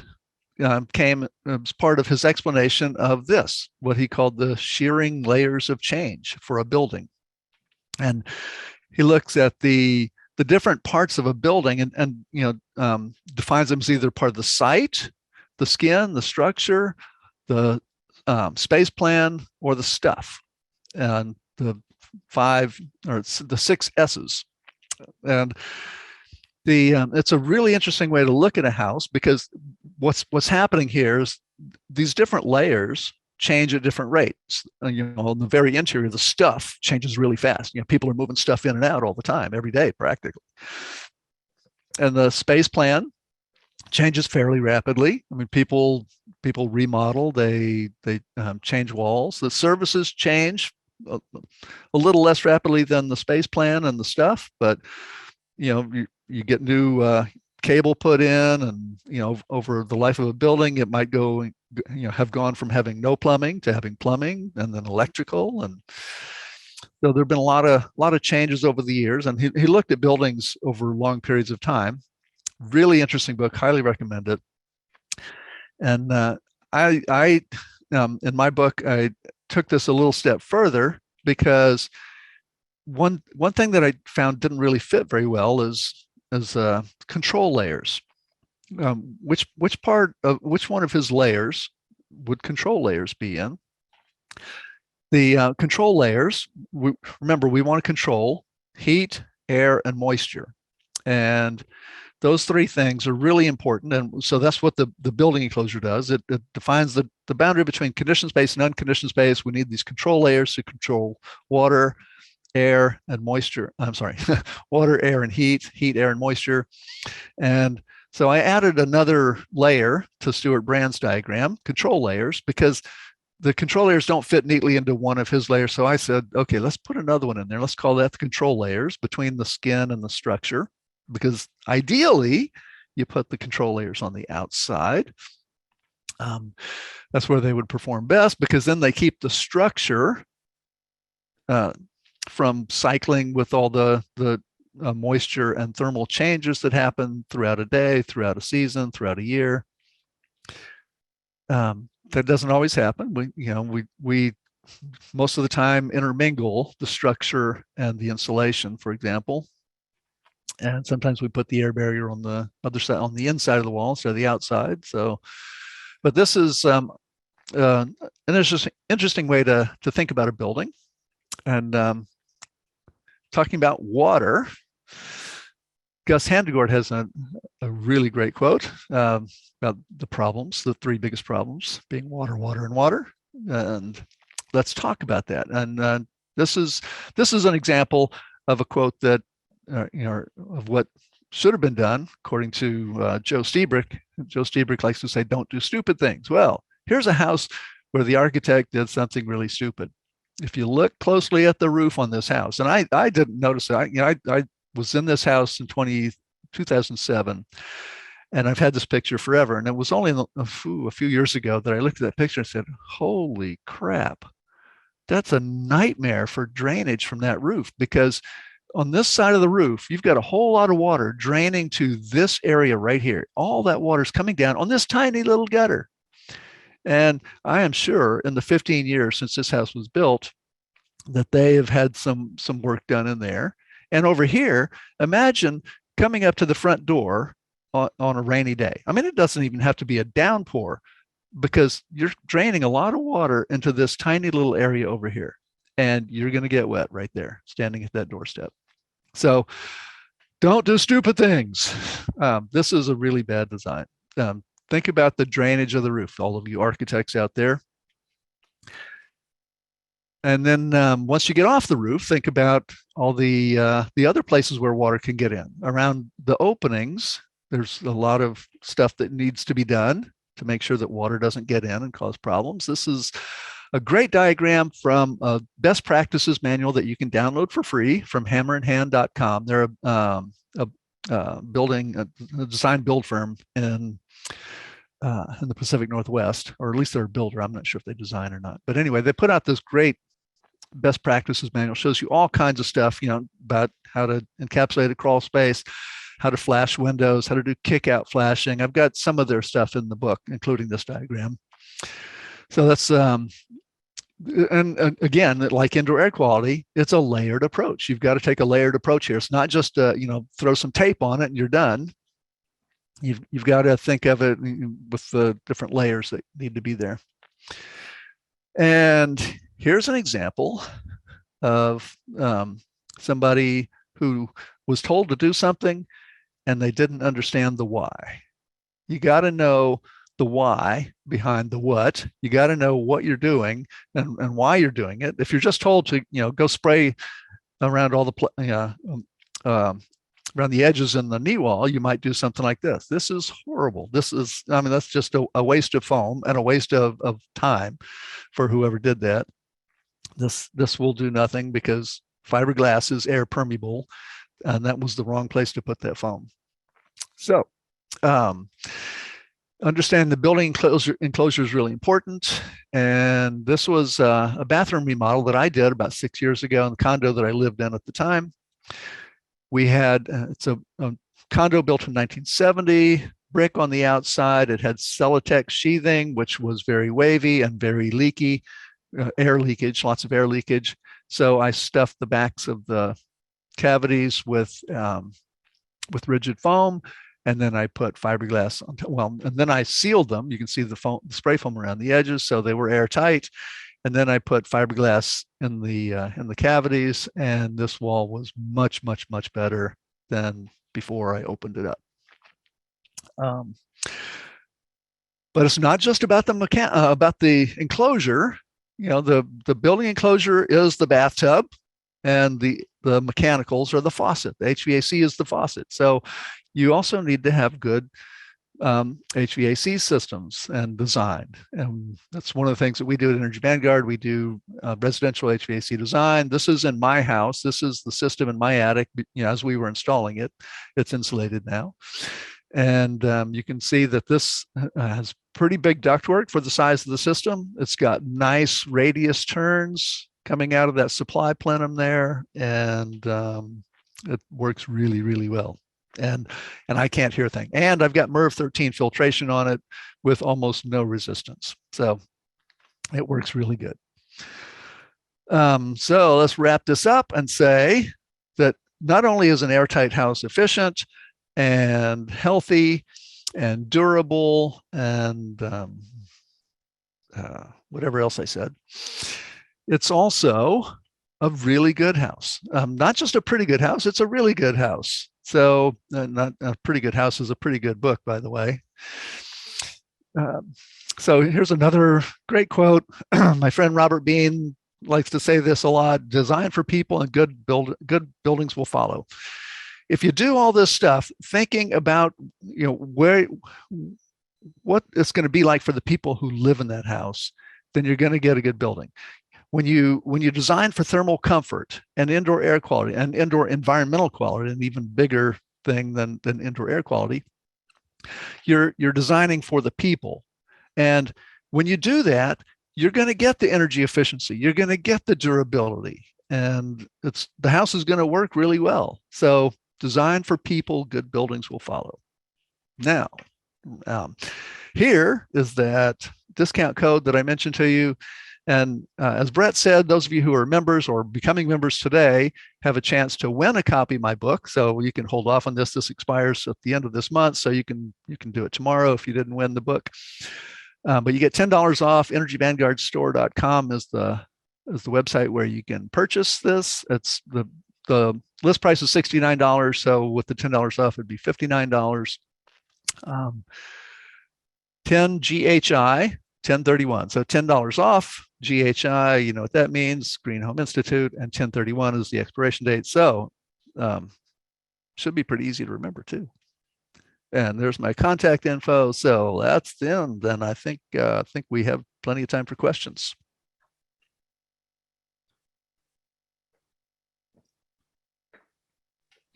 S2: came as part of his explanation of this, what he called the shearing layers of change for a building. And he looks at the different parts of a building and defines them as either part of the site, the skin, the structure, the space plan, or the stuff, and the 6 S's. And it's a really interesting way to look at a house, because what's happening here is these different layers change at different rates. In the very interior, the stuff changes really fast. People are moving stuff in and out all the time, every day practically. And the space plan changes fairly rapidly. I mean, people remodel, they change walls. The services change a little less rapidly than the space plan and the stuff, but you get new cable put in, and over the life of a building, it might go have gone from having no plumbing to having plumbing and then electrical. And so there have been a lot of changes over the years, and he looked at buildings over long periods of time. Really interesting book, highly recommend it. And I in my book, I took this a little step further, because one thing that I found didn't really fit very well is control layers. Which one of his layers would control layers be in? The control layers, remember, we want to control heat, air, and moisture. And those three things are really important. And so that's what the building enclosure does. It defines the boundary between conditioned space and unconditioned space. We need these control layers to control water, air, and moisture. I'm sorry, water, air, and heat, air, and moisture. And so I added another layer to Stuart Brand's diagram, control layers, because the control layers don't fit neatly into one of his layers. So I said, okay, let's put another one in there. Let's call that the control layers between the skin and the structure, because ideally you put the control layers on the outside. That's where they would perform best, because then they keep the structure from cycling with all the moisture and thermal changes that happen throughout a day, throughout a season, throughout a year. That doesn't always happen. We most of the time intermingle the structure and the insulation, for example. And sometimes we put the air barrier on the other side, on the inside of the wall instead of the outside. So, but this is an interesting way to think about a building. And talking about water, Gus Handegord has a really great quote about the problems, the three biggest problems being water, water, and water. And let's talk about that. And this is an example of a quote that of what should have been done, according to Joe Stiebrick. Joe Stiebrick likes to say, "Don't do stupid things." Well, here's a house where the architect did something really stupid. If you look closely at the roof on this house, and I didn't notice it. I was in this house in 2007, and I've had this picture forever. And it was only a few years ago that I looked at that picture and said, "Holy crap, that's a nightmare for drainage from that roof." Because on this side of the roof, you've got a whole lot of water draining to this area right here. All that water is coming down on this tiny little gutter. And I am sure in the 15 years since this house was built that they have had some work done in there. And over here, imagine coming up to the front door on a rainy day. I mean, it doesn't even have to be a downpour, because you're draining a lot of water into this tiny little area over here, and you're going to get wet right there, standing at that doorstep. So don't do stupid things. This is a really bad design. Think about the drainage of the roof, all of you architects out there. And then once you get off the roof, think about all the other places where water can get in. Around the openings, there's a lot of stuff that needs to be done to make sure that water doesn't get in and cause problems. This is a great diagram from a best practices manual that you can download for free from hammerandhand.com. They're a design build firm in the Pacific Northwest, or at least they're a builder. I'm not sure if they design or not. But anyway, they put out this great best practices manual, shows you all kinds of stuff, about how to encapsulate a crawl space, how to flash windows, how to do kick out flashing. I've got some of their stuff in the book, including this diagram. So that's, and again, like indoor air quality, it's a layered approach. You've got to take a layered approach here. It's not just, throw some tape on it and you're done. You've got to think of it with the different layers that need to be there. And here's an example of somebody who was told to do something and they didn't understand the why. You got to know the why behind the what. You got to know what you're doing and why you're doing it. If you're just told to, go spray around all the around the edges in the knee wall, you might do something like this. This is horrible. That's just a waste of foam and a waste of time for whoever did that. This will do nothing because fiberglass is air permeable, and that was the wrong place to put that foam. So understand the building enclosure is really important. And this was a bathroom remodel that I did about 6 years ago in the condo that I lived in at the time. We had, it's a condo built in 1970, brick on the outside. It had Celotex sheathing, which was very wavy and very leaky, air leakage, lots of air leakage. So I stuffed the backs of the cavities with rigid foam, and then I put fiberglass on top. Well, and then I sealed them. You can see the foam, the spray foam around the edges, so they were airtight. And then I put fiberglass in the cavities, and this wall was much better than before I opened it up. But it's not just about the enclosure. You know, the building enclosure is the bathtub, and the mechanicals are the faucet. The HVAC is the faucet. So you also need to have good HVAC systems and design. And that's one of the things that we do at Energy Vanguard. We do residential HVAC design. This is in my house. This is the system in my attic. You know, as we were installing it, it's insulated now. And you can see that this has pretty big ductwork for the size of the system. It's got nice radius turns coming out of that supply plenum there, and it works really well. And I can't hear a thing. And I've got MERV 13 filtration on it with almost no resistance. So it works really good. So let's wrap this up and say that not only is an airtight house efficient and healthy and durable and whatever else I said, it's also a really good house. Not just a pretty good house, it's a really good house. So not a pretty good house is a pretty good book, by the way. So here's another great quote. My friend Robert Bean likes to say this a lot: design for people and good buildings will follow. If you do all this stuff thinking about, you know, what it's going to be like for the people who live in that house, then you're going to get a good building. When you design for thermal comfort and indoor air quality and indoor environmental quality, an even bigger thing than indoor air quality, you're designing for the people. And when you do that, you're going to get the energy efficiency, you're going to get the durability, and the house is going to work really well. So design for people, good buildings will follow. Now, here is that discount code that I mentioned to you. And as Brett said, those of you who are members or becoming members today have a chance to win a copy of my book. So you can hold off on this. This expires at the end of this month, so you can do it tomorrow if you didn't win the book. But you get $10 off. EnergyVanguardStore.com is the website where you can purchase this. It's the list price is $69, so with the $10 off, it'd be $59. 10 GHI. 1031. So $10 off, GHI, you know what that means, GreenHome Institute, and 1031 is the expiration date. So should be pretty easy to remember too. And there's my contact info. So that's the end. And I think we have plenty of time for questions.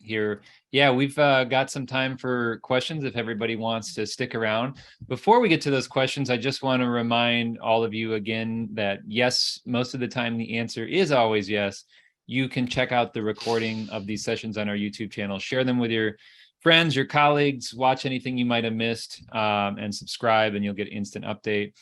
S1: Here. Yeah, we've got some time for questions if everybody wants to stick around. Before we get to those questions, I just want to remind all of you again that yes, most of the time the answer is always yes. You can check out the recording of these sessions on our YouTube channel, share them with your friends, your colleagues, watch anything you might have missed, and subscribe, and you'll get instant update.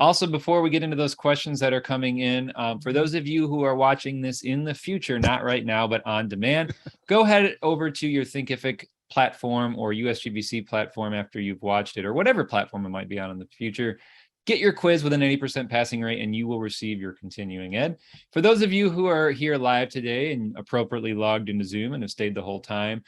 S1: Also, before we get into those questions that are coming in, for those of you who are watching this in the future, not right now, but on demand, go ahead over to your Thinkific platform or USGBC platform after you've watched it, or whatever platform it might be on in the future. Get your quiz with an 80% passing rate, and you will receive your continuing ed. For those of you who are here live today and appropriately logged into Zoom and have stayed the whole time,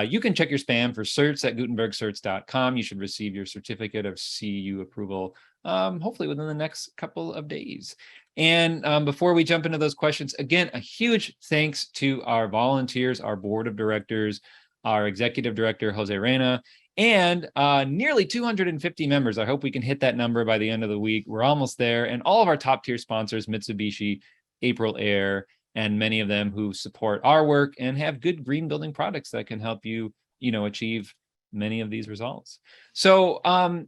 S1: you can check your spam for certs at gutenbergcerts.com. You should receive your certificate of CEU approval hopefully within the next couple of days. And before we jump into those questions, again, a huge thanks to our volunteers, our board of directors, our executive director, Jose Reyna, and nearly 250 members. I hope we can hit that number by the end of the week. We're almost there. And all of our top tier sponsors, Mitsubishi, April Air, and many of them who support our work and have good green building products that can help you, achieve many of these results. So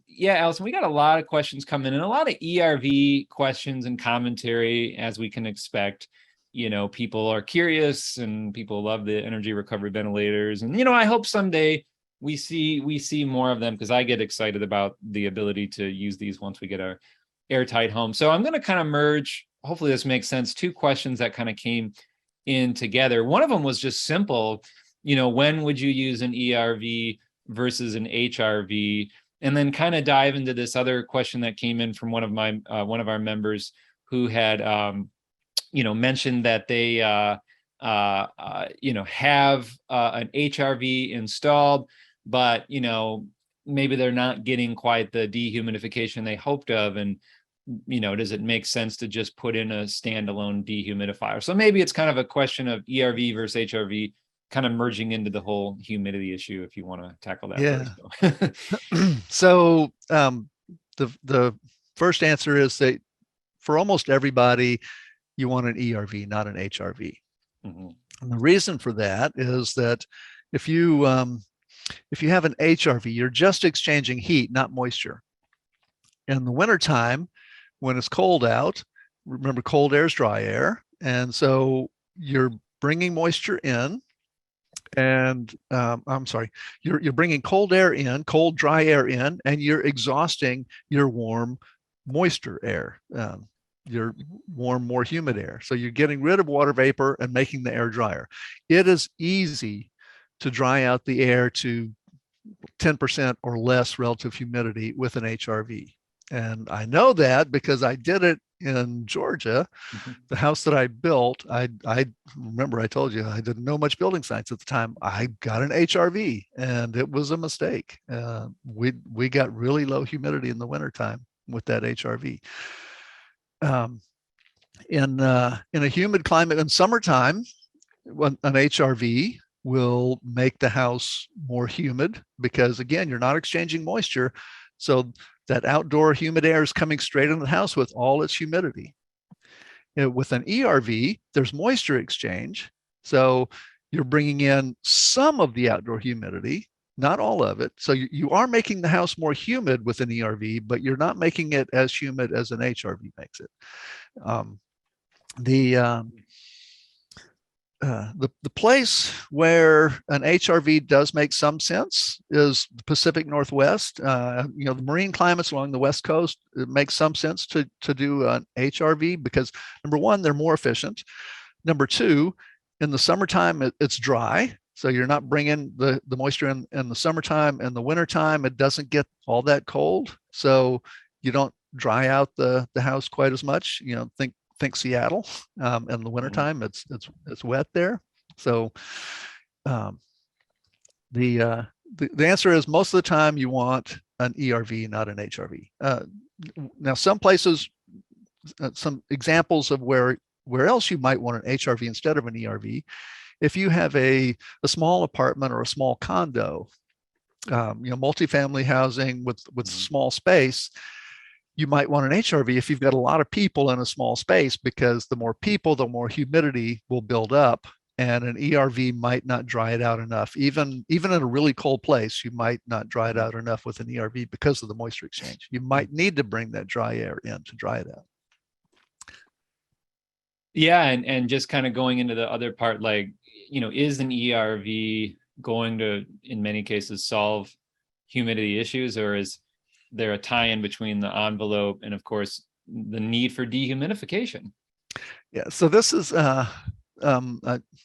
S1: yeah, Allison, we got a lot of questions coming in, a lot of ERV questions and commentary, as we can expect. People are curious and people love the energy recovery ventilators. And, I hope someday we see more of them, because I get excited about the ability to use these once we get our airtight home. So I'm going to kind of merge, hopefully this makes sense, two questions that kind of came in together. One of them was just simple, when would you use an ERV versus an HRV? And then kind of dive into this other question that came in from one of our members who had mentioned that they have an HRV installed, but maybe they're not getting quite the dehumidification they hoped of. And does it make sense to just put in a standalone dehumidifier? So maybe it's kind of a question of ERV versus HRV, kind of merging into the whole humidity issue, if you want to tackle that
S2: first. So the first answer is that for almost everybody, you want an ERV, not an HRV. Mm-hmm. And the reason for that is that if you have an HRV, you're just exchanging heat, not moisture. In the wintertime, when it's cold out, remember, cold air is dry air. And so you're bringing moisture in, and you're bringing cold air in, cold, dry air in, and you're exhausting your warm, moisture air, your warm, more humid air. So you're getting rid of water vapor and making the air drier. It is easy to dry out the air to 10% or less relative humidity with an HRV. And I know that because I did it in Georgia. Mm-hmm. The house that I built, I remember I told you I didn't know much building science at the time. I got an HRV and it was a mistake. We got really low humidity in the wintertime with that HRV. In a humid climate in summertime, an HRV will make the house more humid because, again, you're not exchanging moisture. So that outdoor humid air is coming straight into the house with all its humidity. With an ERV, there's moisture exchange. So you're bringing in some of the outdoor humidity, not all of it. So you are making the house more humid with an ERV, but you're not making it as humid as an HRV makes it. The place where an HRV does make some sense is the Pacific Northwest. The marine climates along the West Coast, it makes some sense to do an HRV because, number one, they're more efficient. Number two, in the summertime, it's dry. So you're not bringing the moisture in the summertime. In the wintertime, it doesn't get all that cold. So you don't dry out the house quite as much. Think Seattle. In the wintertime, it's wet there. So the answer is most of the time you want an ERV, not an HRV. Now, some places, some examples of where else you might want an HRV instead of an ERV. If you have a small apartment or a small condo, multifamily housing with small space, you might want an HRV if you've got a lot of people in a small space, because the more people, the more humidity will build up, and an ERV might not dry it out enough. Even in a really cold place, you might not dry it out enough with an ERV because of the moisture exchange. You might need to bring that dry air in to dry it out.
S1: Yeah, and just kind of going into the other part, is an ERV going to, in many cases, solve humidity issues, or is there a tie-in between the envelope and, of course, the need for dehumidification?
S2: Yeah, so this is, I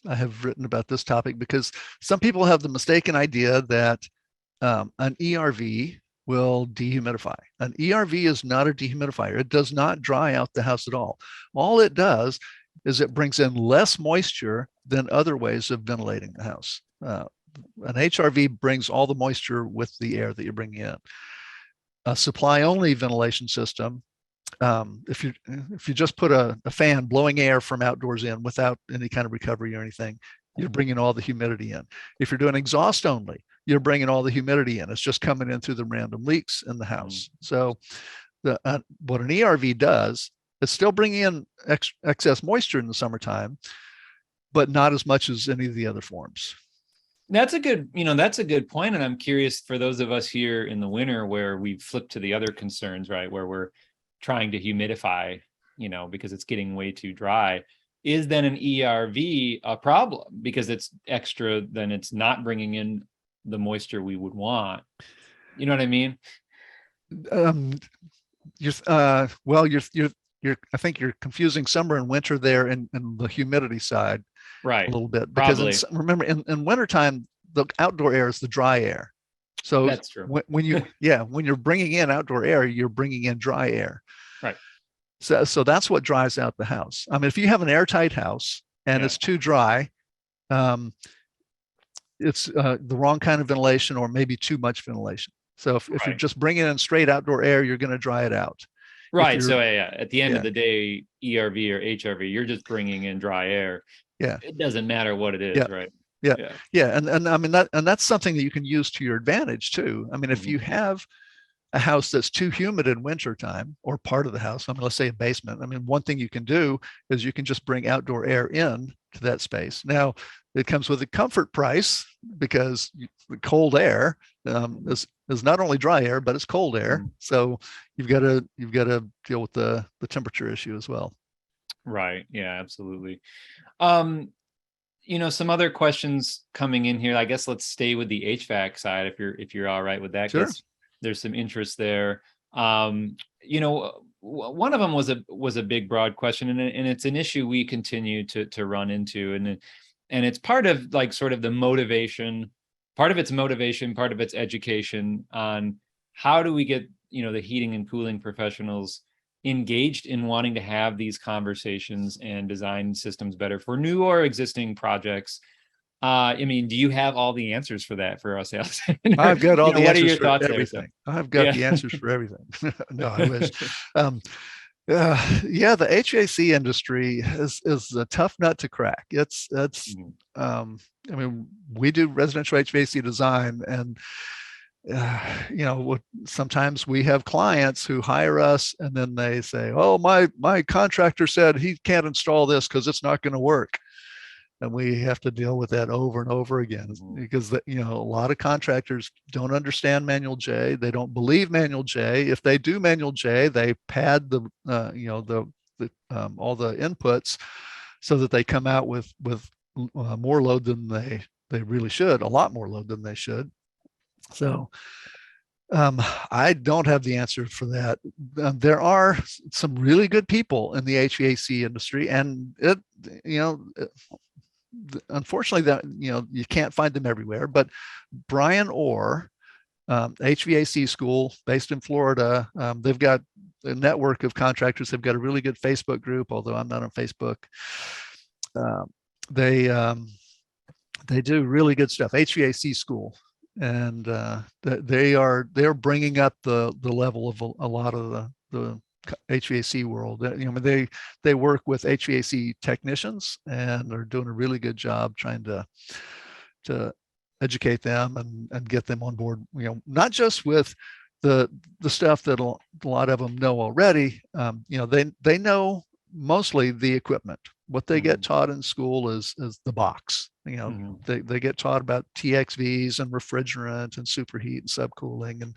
S2: have written about this topic because some people have the mistaken idea that an ERV will dehumidify. An ERV is not a dehumidifier. It does not dry out the house at all. All it does is it brings in less moisture than other ways of ventilating the house. An HRV brings all the moisture with the air that you're bringing in. A supply-only ventilation system, if you just put a fan blowing air from outdoors in without any kind of recovery or anything, you're bringing all the humidity in. If you're doing exhaust only, you're bringing all the humidity in. It's just coming in through the random leaks in the house. So what an ERV does It's still bringing in excess moisture in the summertime, but not as much as any of the other forms.
S1: That's a good, that's a good point. And I'm curious for those of us here in the winter where we flip to the other concerns, right? Where we're trying to humidify, because it's getting way too dry. Is then an ERV a problem because it's extra, then it's not bringing in the moisture we would want? You know what I mean?
S2: I think you're confusing summer and winter there in the humidity side
S1: right
S2: a little bit, because remember in wintertime, the outdoor air is the dry air. So
S1: that's true.
S2: When you're bringing in outdoor air, you're bringing in dry air.
S1: Right.
S2: So that's what dries out the house. I mean, if you have an airtight house and it's too dry, it's the wrong kind of ventilation or maybe too much ventilation. So if you're just bringing in straight outdoor air, you're going to dry it out.
S1: Right. So at the end of the day, ERV or HRV, you're just bringing in dry air.
S2: Yeah.
S1: It doesn't matter what it is, right?
S2: Yeah. And I mean, that's something that you can use to your advantage too. I mean, if you have a house that's too humid in wintertime, or part of the house, I mean, let's say a basement. I mean, one thing you can do is you can just bring outdoor air in to that space. Now, it comes with a comfort price, because the cold air is not only dry air, but it's cold air. So you've got to deal with the temperature issue as well.
S1: Right. Yeah, absolutely. Some other questions coming in here. I guess let's stay with the HVAC side if you're all right with that.
S2: Sure.
S1: There's some interest there. One of them was a big, broad question, and it's an issue we continue to run into, and it's part of like sort of the motivation, part of its education on how do we get the heating and cooling professionals engaged in wanting to have these conversations and design systems better for new or existing projects. I mean, do you have all the answers for that for us, Allison?
S2: I've got all the
S1: what
S2: answers
S1: are your
S2: for
S1: thoughts
S2: everything.
S1: There,
S2: I've got the answers for everything. No, I wish. The HVAC industry is a tough nut to crack. I mean, we do residential HVAC design, and sometimes we have clients who hire us and then they say, oh, my contractor said he can't install this because it's not going to work. And we have to deal with that over and over again, because a lot of contractors don't understand manual J. They don't believe manual J. If they do manual J, they pad the all the inputs so that they come out with more load than they really should, a lot more load than they should. So I don't have the answer for that. There are some really good people in the HVAC industry, and unfortunately that you can't find them everywhere. But Brian Orr, HVAC school based in Florida, they've got a network of contractors. They've got a really good Facebook group, although I'm not on Facebook. They do really good stuff. HVAC school. And they're bringing up the level of a lot of the HVAC world. They work with HVAC technicians and are doing a really good job trying to educate them and get them on board. Not just with the stuff that a lot of them know already. They know mostly the equipment. What they get taught in school is the box. They get taught about TXVs and refrigerant and superheat and subcooling and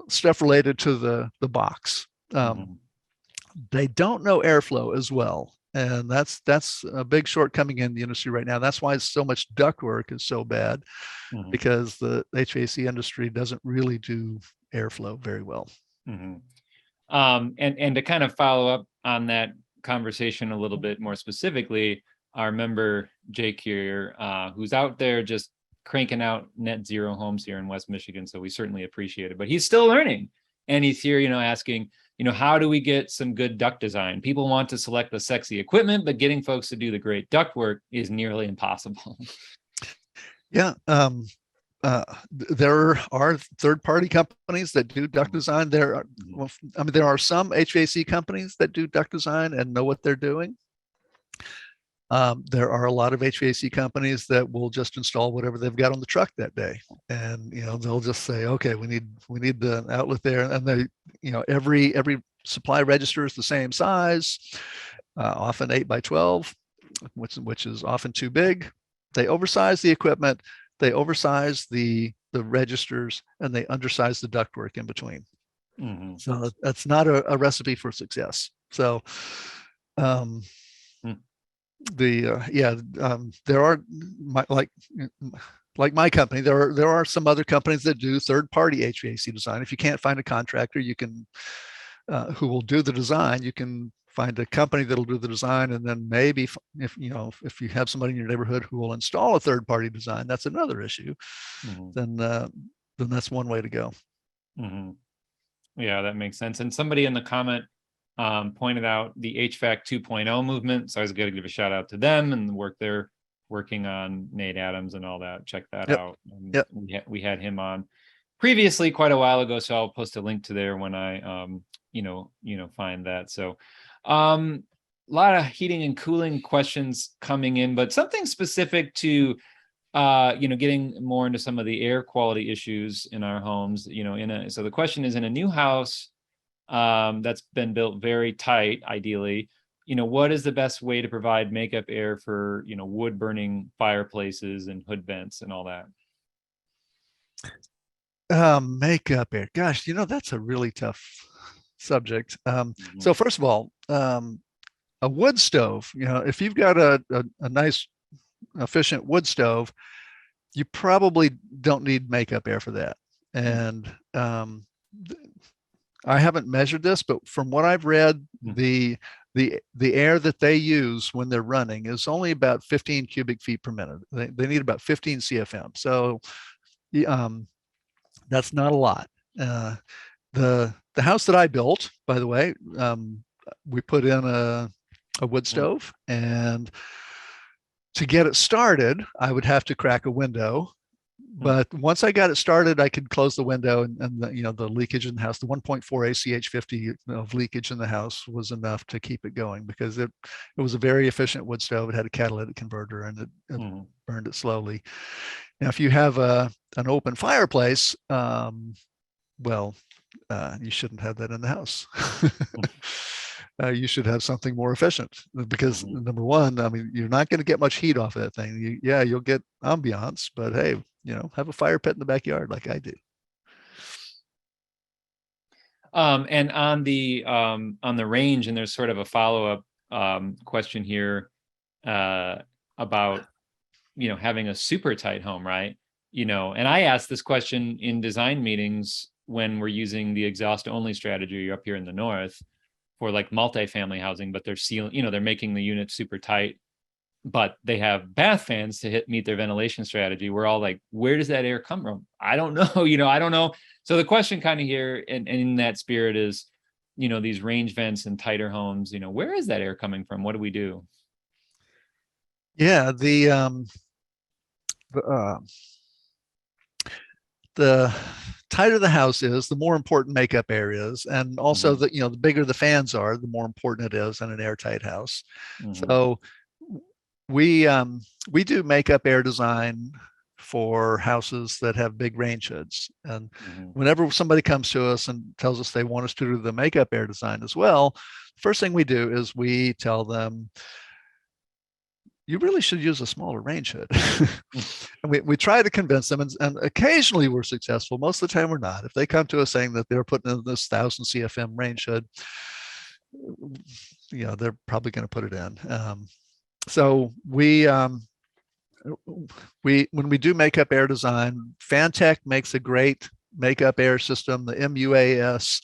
S2: stuff related to the box. They don't know airflow as well, and that's a big shortcoming in the industry right now. That's why so much ductwork is so bad, because the HVAC industry doesn't really do airflow very well.
S1: And to kind of follow up on that conversation a little bit more specifically, our member Jake here, who's out there just cranking out net zero homes here in West Michigan, so we certainly appreciate it. But he's still learning, and he's here, asking, how do we get some good duct design? People want to select the sexy equipment, but getting folks to do the great duct work is nearly impossible.
S2: Yeah. There are third-party companies that do duct design. There are some HVAC companies that do duct design and know what they're doing. There are a lot of HVAC companies that will just install whatever they've got on the truck that day, and they'll just say, okay, we need the outlet there, and they, every supply register is the same size, often 8x12, which is often too big. They oversize the equipment, they oversize the registers, and they undersize the ductwork in between.
S1: Mm-hmm.
S2: So that's not a recipe for success. So there are like my company, there are some other companies that do third-party HVAC design. If you can't find a contractor, you can who will do the design, you can find a company that'll do the design, and then maybe if you have somebody in your neighborhood who will install a third-party design, that's another issue.
S1: Mm-hmm.
S2: Then that's one way to go.
S1: Mm-hmm. Yeah, that makes sense. And somebody in the comment pointed out the HVAC 2.0 movement. So I was going to give a shout out to them and the work they're working on, Nate Adams and all that. Check that out. And we had him on previously quite a while ago. So I'll post a link to there when I, find that. So a lot of heating and cooling questions coming in, but something specific to getting more into some of the air quality issues in our homes, so the question is, in a new house that's been built very tight, ideally, what is the best way to provide makeup air for, wood burning fireplaces and hood vents and all that?
S2: Makeup air. Gosh, that's a really tough subject.
S1: Mm-hmm.
S2: So first of all, a wood stove, if you've got a nice efficient wood stove, you probably don't need makeup air for that. And I haven't measured this, but from what I've read, the air that they use when they're running is only about 15 cubic feet per minute. They need about 15 CFM. So that's not a lot. The house that I built, by the way, we put in a wood stove, and to get it started, I would have to crack a window. But once I got it started, I could close the window, and the leakage in the house, the 1.4 ACH50 of leakage in the house was enough to keep it going, because it was a very efficient wood stove. It had a catalytic converter, and it burned it slowly. Now, if you have an open fireplace, you shouldn't have that in the house. You should have something more efficient, because number one, you're not going to get much heat off of that thing. You'll get ambiance, but hey, have a fire pit in the backyard like I do.
S1: And on the range, and there's sort of a follow-up question here about having a super tight home, right? And I asked this question in design meetings when we're using the exhaust only strategy up here in the north for like multifamily housing, but they're sealing, they're making the unit super tight, but they have bath fans to meet their ventilation strategy. We're all like, where does that air come from? I don't know. I don't know. So the question kind of here, and in that spirit, is, these range vents and tighter homes, where is that air coming from? What do we do?
S2: Yeah, the tighter the house is, the more important makeup air is, and also the bigger the fans are, the more important it is in an airtight house. So we do makeup air design for houses that have big range hoods, and whenever somebody comes to us and tells us they want us to do the makeup air design as well, first thing we do is we tell them, you really should use a smaller range hood. And we try to convince them, and occasionally we're successful. Most of the time we're not. If they come to us saying that they're putting in this 1,000 CFM range hood, they're probably going to put it in. So when we do makeup air design, Fantech makes a great makeup air system, the MUAS,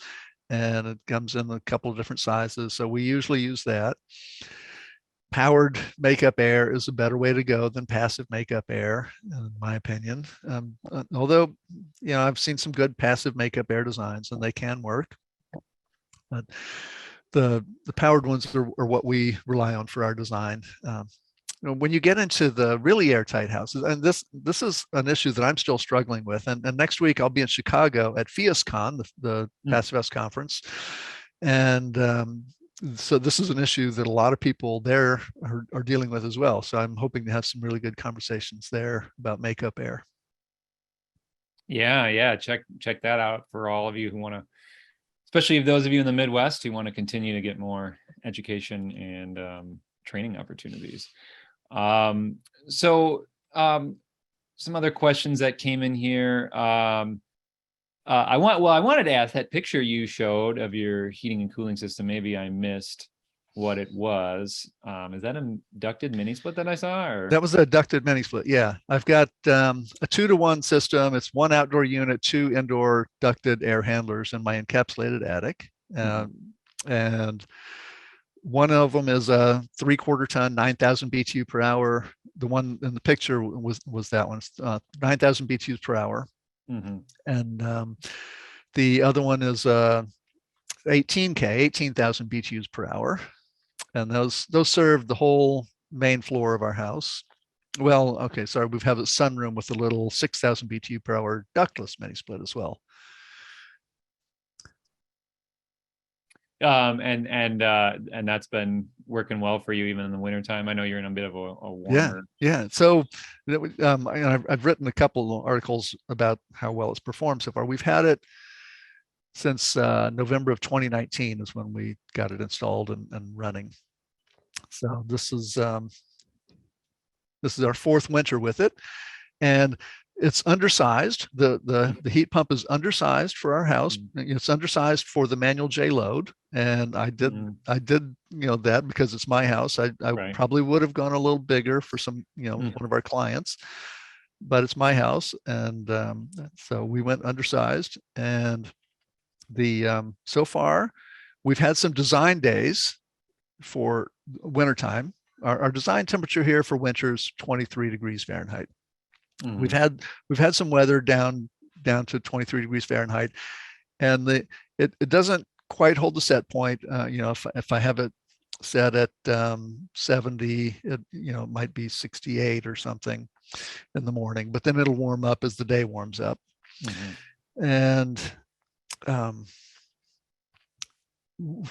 S2: and it comes in a couple of different sizes. So we usually use that. Powered makeup air is a better way to go than passive makeup air, in my opinion. Although, I've seen some good passive makeup air designs, and they can work. But the powered ones are what we rely on for our design. When you get into the really airtight houses, and this is an issue that I'm still struggling with. And next week I'll be in Chicago at FIASCon, the Passive House conference, and so this is an issue that a lot of people there are dealing with as well. So I'm hoping to have some really good conversations there about makeup air.
S1: Yeah, check that out for all of you who want to, especially those of you in the Midwest who want to continue to get more education and training opportunities. So some other questions that came in here. I wanted to ask that picture you showed of your heating and cooling system. Maybe I missed what it was. Is that a ducted mini split that I saw? Or?
S2: That was a ducted mini split. Yeah, I've got a 2-to-1 system. It's 1 outdoor unit, 2 indoor ducted air handlers in my encapsulated attic. And one of them is a 3/4 ton, 9,000 BTU per hour. The one in the picture was that one, 9,000 BTUs per hour. And the other one is 18,000 BTUs per hour. And those serve the whole main floor of our house. Well, okay, sorry, we have a sunroom with a little 6,000 BTU per hour ductless mini split as well.
S1: And that's been working well for you even in the wintertime. I know you're in a bit of a warmer.
S2: Yeah. So I've written a couple of articles about how well it's performed so far. We've had it since November of 2019 is when we got it installed and running. So this is our 4th winter with it, and it's undersized. The heat pump is undersized for our house. It's undersized for the manual J load, and I did that because it's my house. I
S1: Right.
S2: probably would have gone a little bigger for some one of our clients, but it's my house, and so we went undersized. And so far we've had some design days for wintertime. Our design temperature here for winter is 23 degrees Fahrenheit. We've had some weather down to 23 degrees Fahrenheit, and it doesn't quite hold the set point. If I have it set at 70, it might be 68 or something in the morning, but then it'll warm up as the day warms up. And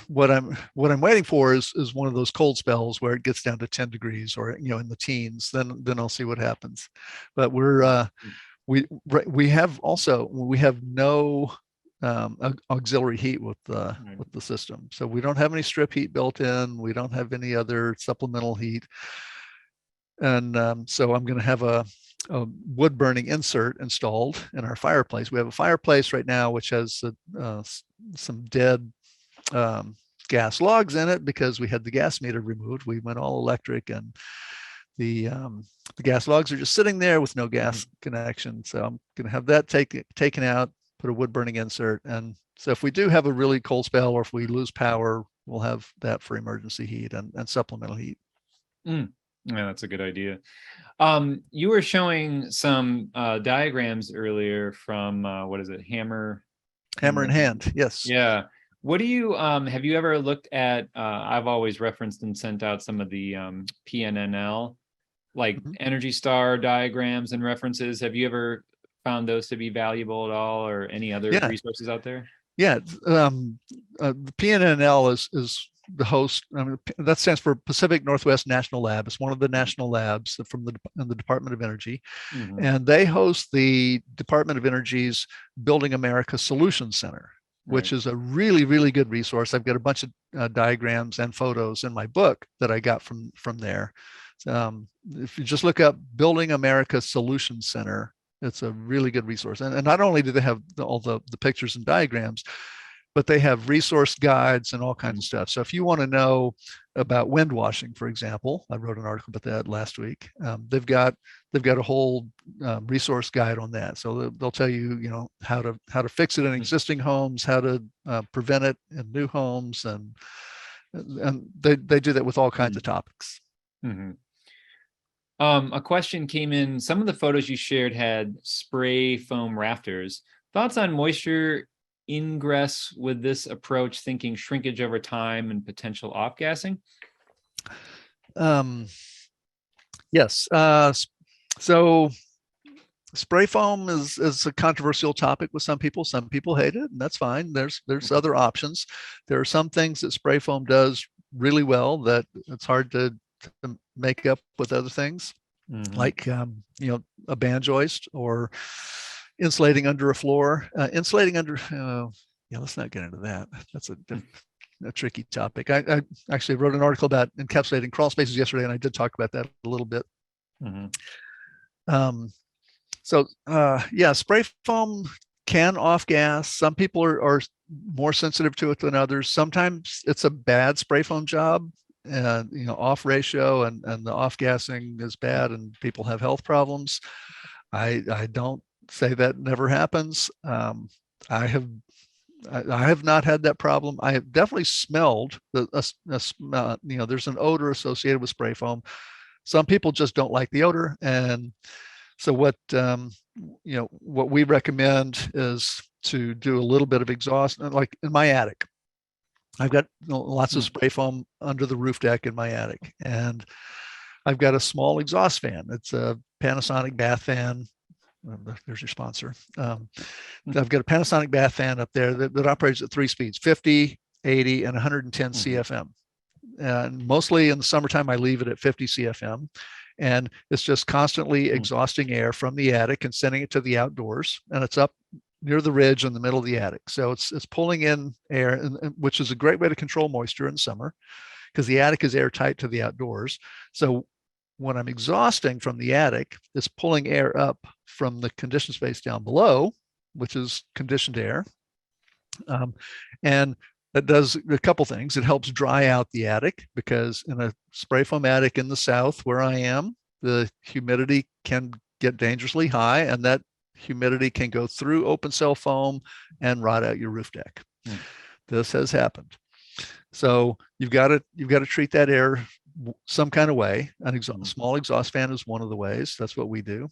S2: what I'm waiting for is one of those cold spells where it gets down to 10 degrees or in the teens. Then I'll see what happens. But we have no auxiliary heat with the system, so we don't have any strip heat built in. We don't have any other supplemental heat, and so I'm going to have a wood burning insert installed in our fireplace. We have a fireplace right now which has some dead gas logs in it because we had the gas meter removed. We went all electric, and the gas logs are just sitting there with no gas connection. So I'm going to have that taken out, put a wood burning insert, and so if we do have a really cold spell or if we lose power, we'll have that for emergency heat and supplemental heat.
S1: Yeah, that's a good idea. You were showing some diagrams earlier from what is it, Hammer
S2: in Hand? Yes.
S1: Yeah. What do you have you ever looked at? I've always referenced and sent out some of the PNNL, like Energy Star diagrams and references. Have you ever found those to be valuable at all, or any other resources out there?
S2: Yeah, the PNNL is the host. I mean, that stands for Pacific Northwest National Lab. It's one of the national labs from the Department of Energy, and they host the Department of Energy's Building America Solutions Center, which is a really, really good resource. I've got a bunch of diagrams and photos in my book that I got from there. If you just look up Building America Solutions Center, it's a really good resource. And not only do they have all the pictures and diagrams, but they have resource guides and all kinds of stuff. So if you want to know about wind washing, for example, I wrote an article about that last week. They've got a whole resource guide on that. So they'll tell you, how to fix it in existing homes, how to prevent it in new homes, and they do that with all kinds of topics.
S1: A question came in. Some of the photos you shared had spray foam rafters. Thoughts on moisture ingress with this approach, thinking shrinkage over time and potential off-gassing?
S2: Yes. So Spray foam is a controversial topic with some people. Some people hate it, and that's fine. There's other options. There are some things that spray foam does really well that it's hard to make up with other things, like a band joist or insulating under a floor. Insulating under, yeah, let's not get into that. That's a tricky topic. I actually wrote an article about encapsulating crawl spaces yesterday, and I did talk about that a little bit. Yeah, spray foam can off gas. Some people are more sensitive to it than others. Sometimes it's a bad spray foam job, and off ratio and the off gassing is bad, and people have health problems. I don't say that never happens. I have not had that problem. I have definitely smelled there's an odor associated with spray foam. Some people just don't like the odor, and so what we recommend is to do a little bit of exhaust, like in my attic. I've got lots of spray foam under the roof deck in my attic, and I've got a small exhaust fan. It's a Panasonic bath fan. There's your sponsor. I've got a Panasonic bath fan up there that operates at 3 speeds, 50, 80, and 110 CFM. And mostly in the summertime, I leave it at 50 CFM. And it's just constantly exhausting air from the attic and sending it to the outdoors. And it's up near the ridge in the middle of the attic. So it's pulling in air, which is a great way to control moisture in summer, because the attic is airtight to the outdoors. So when I'm exhausting from the attic, it's pulling air up from the conditioned space down below, which is conditioned air. And that does a couple things. It helps dry out the attic, because in a spray foam attic in the south where I am, the humidity can get dangerously high, and that humidity can go through open cell foam and rot out your roof deck. This has happened. So you've got to treat that air some kind of way. A small exhaust fan is one of the ways. That's what we do.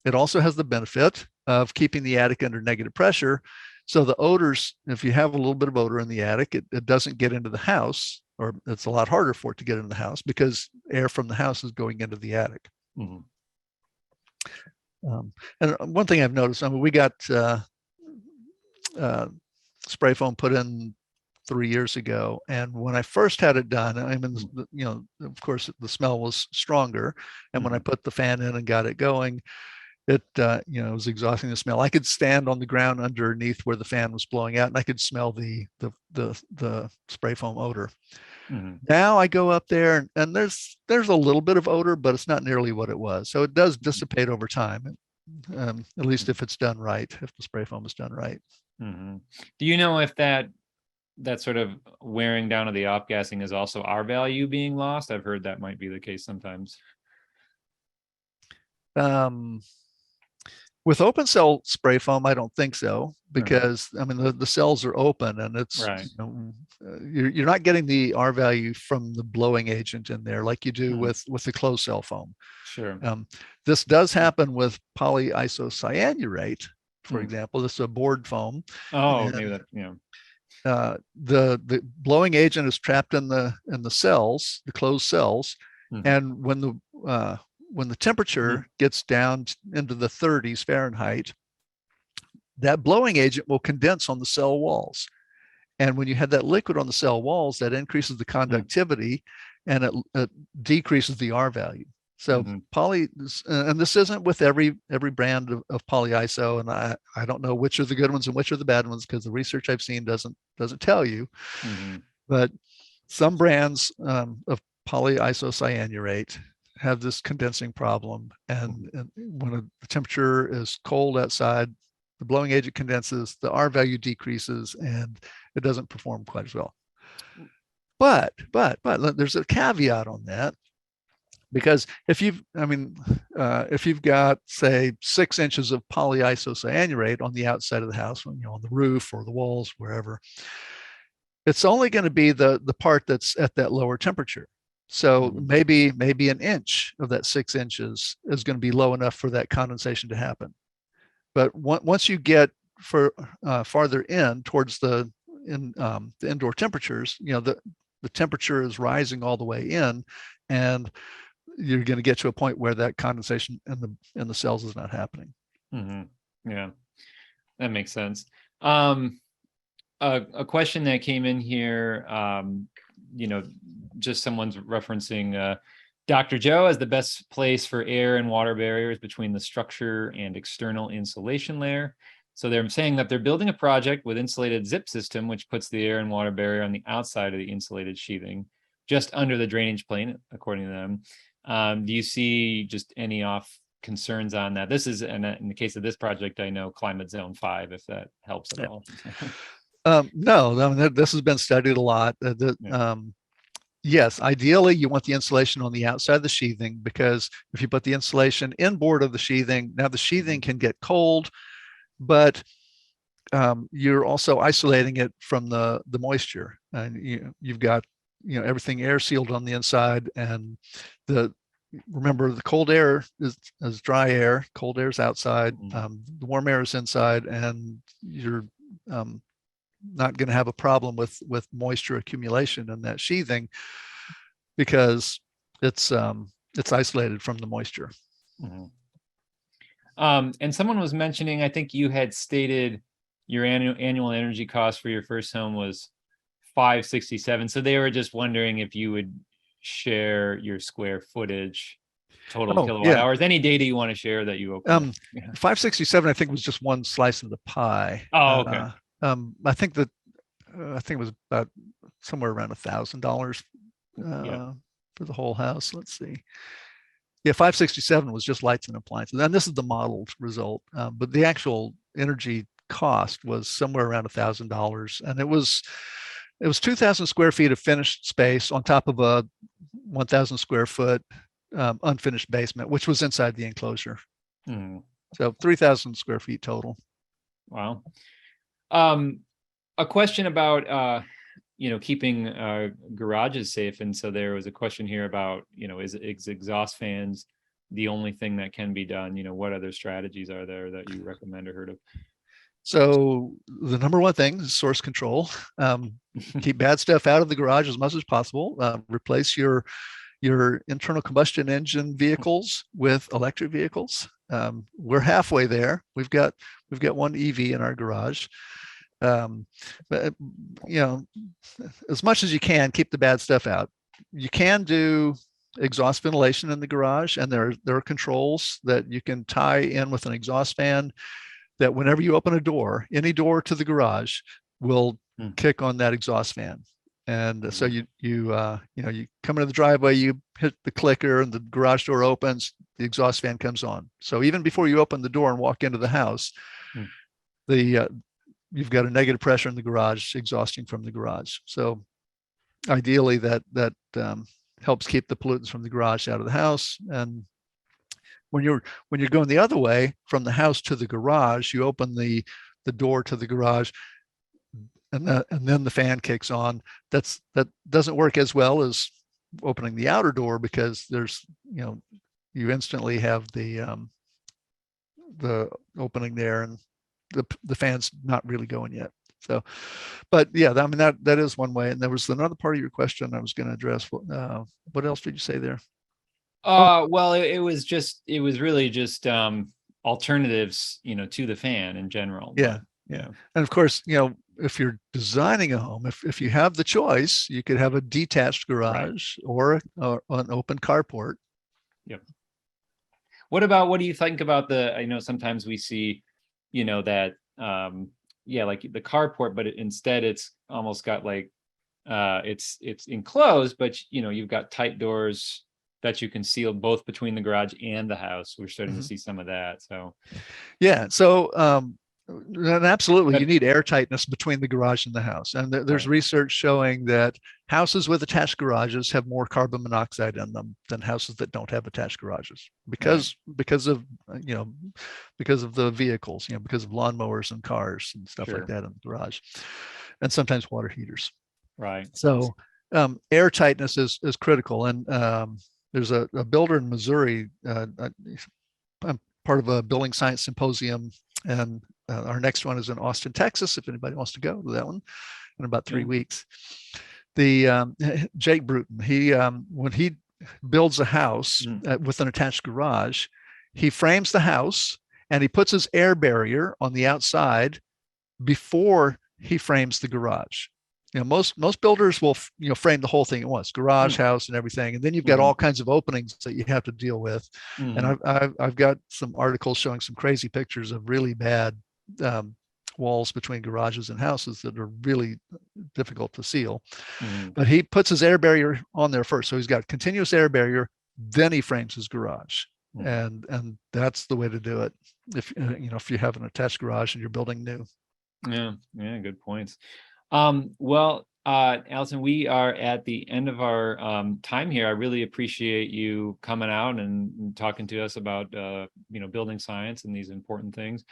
S2: It also has the benefit of keeping the attic under negative pressure. So the odors, if you have a little bit of odor in the attic, it doesn't get into the house, or it's a lot harder for it to get into the house because air from the house is going into the attic. And one thing I've noticed, we got spray foam put in 3 years ago, and when I first had it done, of course the smell was stronger, and when I put the fan in and got it going, it was exhausting the smell. I could stand on the ground underneath where the fan was blowing out, and I could smell the spray foam odor. Now I go up there, and there's a little bit of odor, but it's not nearly what it was. So it does dissipate over time, at least if it's done right, if the spray foam is done right.
S1: Do you know if that sort of wearing down of the off gassing is also R value being lost? I've heard that might be the case sometimes.
S2: With open cell spray foam, I don't think so, because the cells are open, and it's you're not getting the R value from the blowing agent in there like you do with the closed cell foam.
S1: Sure.
S2: This does happen with polyisocyanurate, for example. This is a board foam.
S1: Maybe that,
S2: the blowing agent is trapped in the cells, the closed cells, and when the temperature gets down into the 30s Fahrenheit, that blowing agent will condense on the cell walls. And when you have that liquid on the cell walls, that increases the conductivity, and it decreases the R value. So and this isn't with every brand of polyiso, and I don't know which are the good ones and which are the bad ones, because the research I've seen doesn't tell you. But some brands of polyisocyanurate have this condensing problem, and when the temperature is cold outside, the blowing agent condenses, the R value decreases, and it doesn't perform quite as well. But there's a caveat on that, because if you've got, say, 6 inches of polyisocyanurate on the outside of the house, on the roof or the walls, wherever, it's only going to be the part that's at that lower temperature. So maybe an inch of that 6 inches is going to be low enough for that condensation to happen. But once you get farther in towards the indoor temperatures, the temperature is rising all the way in, and you're going to get to a point where that condensation in the cells is not happening.
S1: Yeah, that makes sense. A question that came in here, just someone's referencing Dr. Joe as the best place for air and water barriers between the structure and external insulation layer. So they're saying that they're building a project with insulated zip system, which puts the air and water barrier on the outside of the insulated sheathing, just under the drainage plane, according to them. Do you see just any off concerns on that? This is, in the case of this project, I know climate zone 5, if that helps at all.
S2: No, I mean, this has been studied a lot. Yes, ideally you want the insulation on the outside of the sheathing, because if you put the insulation inboard of the sheathing, now the sheathing can get cold, but you're also isolating it from the moisture, and you've got everything air sealed on the inside, and remember the cold air is dry air, cold air is outside, the warm air is inside, and you're not going to have a problem with moisture accumulation in that sheathing, because it's isolated from the moisture.
S1: And someone was mentioning, I think you had stated your annual energy cost for your first home was $567. So they were just wondering if you would share your square footage, total kilowatt hours, any data you want to share that you open.
S2: 567, I think, was just one slice of the pie.
S1: Oh, okay.
S2: I think it was about somewhere around $1,000 for the whole house. Let's see. Yeah, 567 was just lights and appliances. And this is the modeled result, but the actual energy cost was somewhere around $1,000, and it was 2,000 square feet of finished space on top of a 1,000 square foot unfinished basement, which was inside the enclosure. So 3,000 square feet total.
S1: Wow. A question about keeping garages safe, and so there was a question here about is exhaust fans the only thing that can be done? What other strategies are there that you recommend or heard of?
S2: So the number one thing is source control. Keep bad stuff out of the garage as much as possible. Replace your internal combustion engine vehicles with electric vehicles. We're halfway there. We've got one EV in our garage. But as much as you can, keep the bad stuff out. You can do exhaust ventilation in the garage, and there are controls that you can tie in with an exhaust fan, that whenever you open a door, any door to the garage will kick on that exhaust fan. And so you come into the driveway, you hit the clicker, and the garage door opens, the exhaust fan comes on. So even before you open the door and walk into the house, you've got a negative pressure in the garage exhausting from the garage. So ideally that helps keep the pollutants from the garage out of the house. And when you're going the other way from the house to the garage, you open the door to the garage, and then the fan kicks on. That doesn't work as well as opening the outer door, because there's you instantly have the opening there, and the fan's not really going yet. So, but yeah, I mean that is one way. And there was another part of your question I was going to address. What else did you say there?
S1: Well, it was really just alternatives, to the fan in general.
S2: Yeah. And of course, if you're designing a home, if you have the choice, you could have a detached garage, right, or an open carport.
S1: Yep. What do you think about I know sometimes we see, that, like the carport, but instead it's almost got like, it's enclosed, but you've got tight doors that you can seal both between the garage and the house. We're starting to see some of that. So,
S2: yeah. So, and absolutely, you need air tightness between the garage and the house. And there's research showing that houses with attached garages have more carbon monoxide in them than houses that don't have attached garages, because of the vehicles, because of lawnmowers and cars and stuff like that in the garage, and sometimes water heaters.
S1: Right.
S2: So air tightness is critical. And there's a builder in Missouri. I'm part of a building science symposium, and our next one is in Austin, Texas, if anybody wants to go to that one in about 3 weeks. The Jake Bruton, he when he builds a house with an attached garage, he frames the house and he puts his air barrier on the outside before he frames the garage. Most builders will frame the whole thing at once, garage, house, and everything, and then you've got all kinds of openings that you have to deal with. And I've got some articles showing some crazy pictures of really bad walls between garages and houses that are really difficult to seal. But he puts his air barrier on there first, so he's got continuous air barrier, then he frames his garage. And that's the way to do it if you have an attached garage and you're building new.
S1: Yeah, good points. Well, Allison, we are at the end of our time here. I really appreciate you coming out and talking to us about building science and these important things.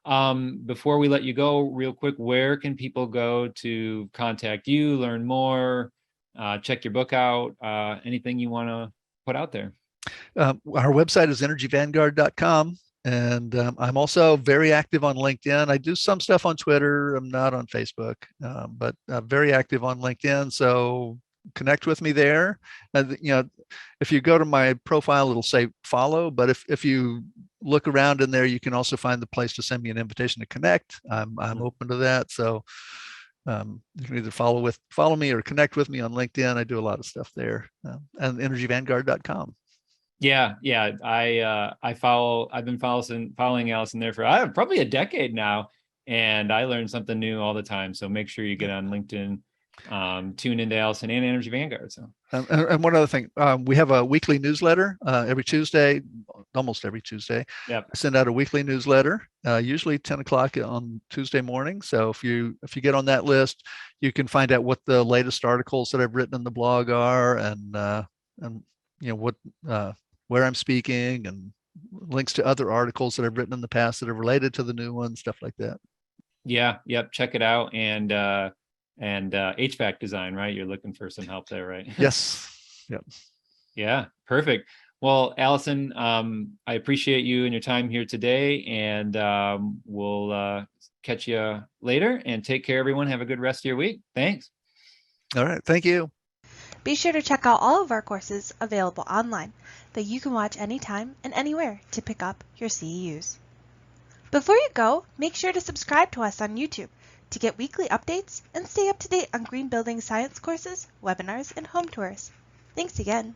S1: Before we let you go, real quick, where can people go to contact you, learn more, check your book out, anything you want to put out there?
S2: Our website is energyvanguard.com. And I'm also very active on LinkedIn. I do some stuff on Twitter. I'm not on Facebook, but very active on LinkedIn. So connect with me there. If you go to my profile, it'll say follow. But if you look around in there, you can also find the place to send me an invitation to connect. I'm open to that. So you can either follow me or connect with me on LinkedIn. I do a lot of stuff there. And energyvanguard.com.
S1: Yeah. I've been following Allison there for probably a decade now, and I learn something new all the time. So make sure you get on LinkedIn, tune into Allison and Energy Vanguard. So
S2: and one other thing, we have a weekly newsletter every Tuesday, almost every Tuesday.
S1: Yep.
S2: I send out a weekly newsletter, usually 10 o'clock on Tuesday morning. So if you get on that list, you can find out what the latest articles that I've written in the blog are, and what where I'm speaking, and links to other articles that I've written in the past that are related to the new one, stuff like that.
S1: Yeah. Yep. Check it out. And HVAC design, right? You're looking for some help there, right?
S2: Yes. Yep.
S1: Yeah. Perfect. Well, Allison, I appreciate you and your time here today, and we'll catch you later, and take care, everyone. Have a good rest of your week. Thanks.
S2: All right. Thank you.
S3: Be sure to check out all of our courses available online that you can watch anytime and anywhere to pick up your CEUs. Before you go, make sure to subscribe to us on YouTube to get weekly updates and stay up to date on green building science courses, webinars, and home tours. Thanks again.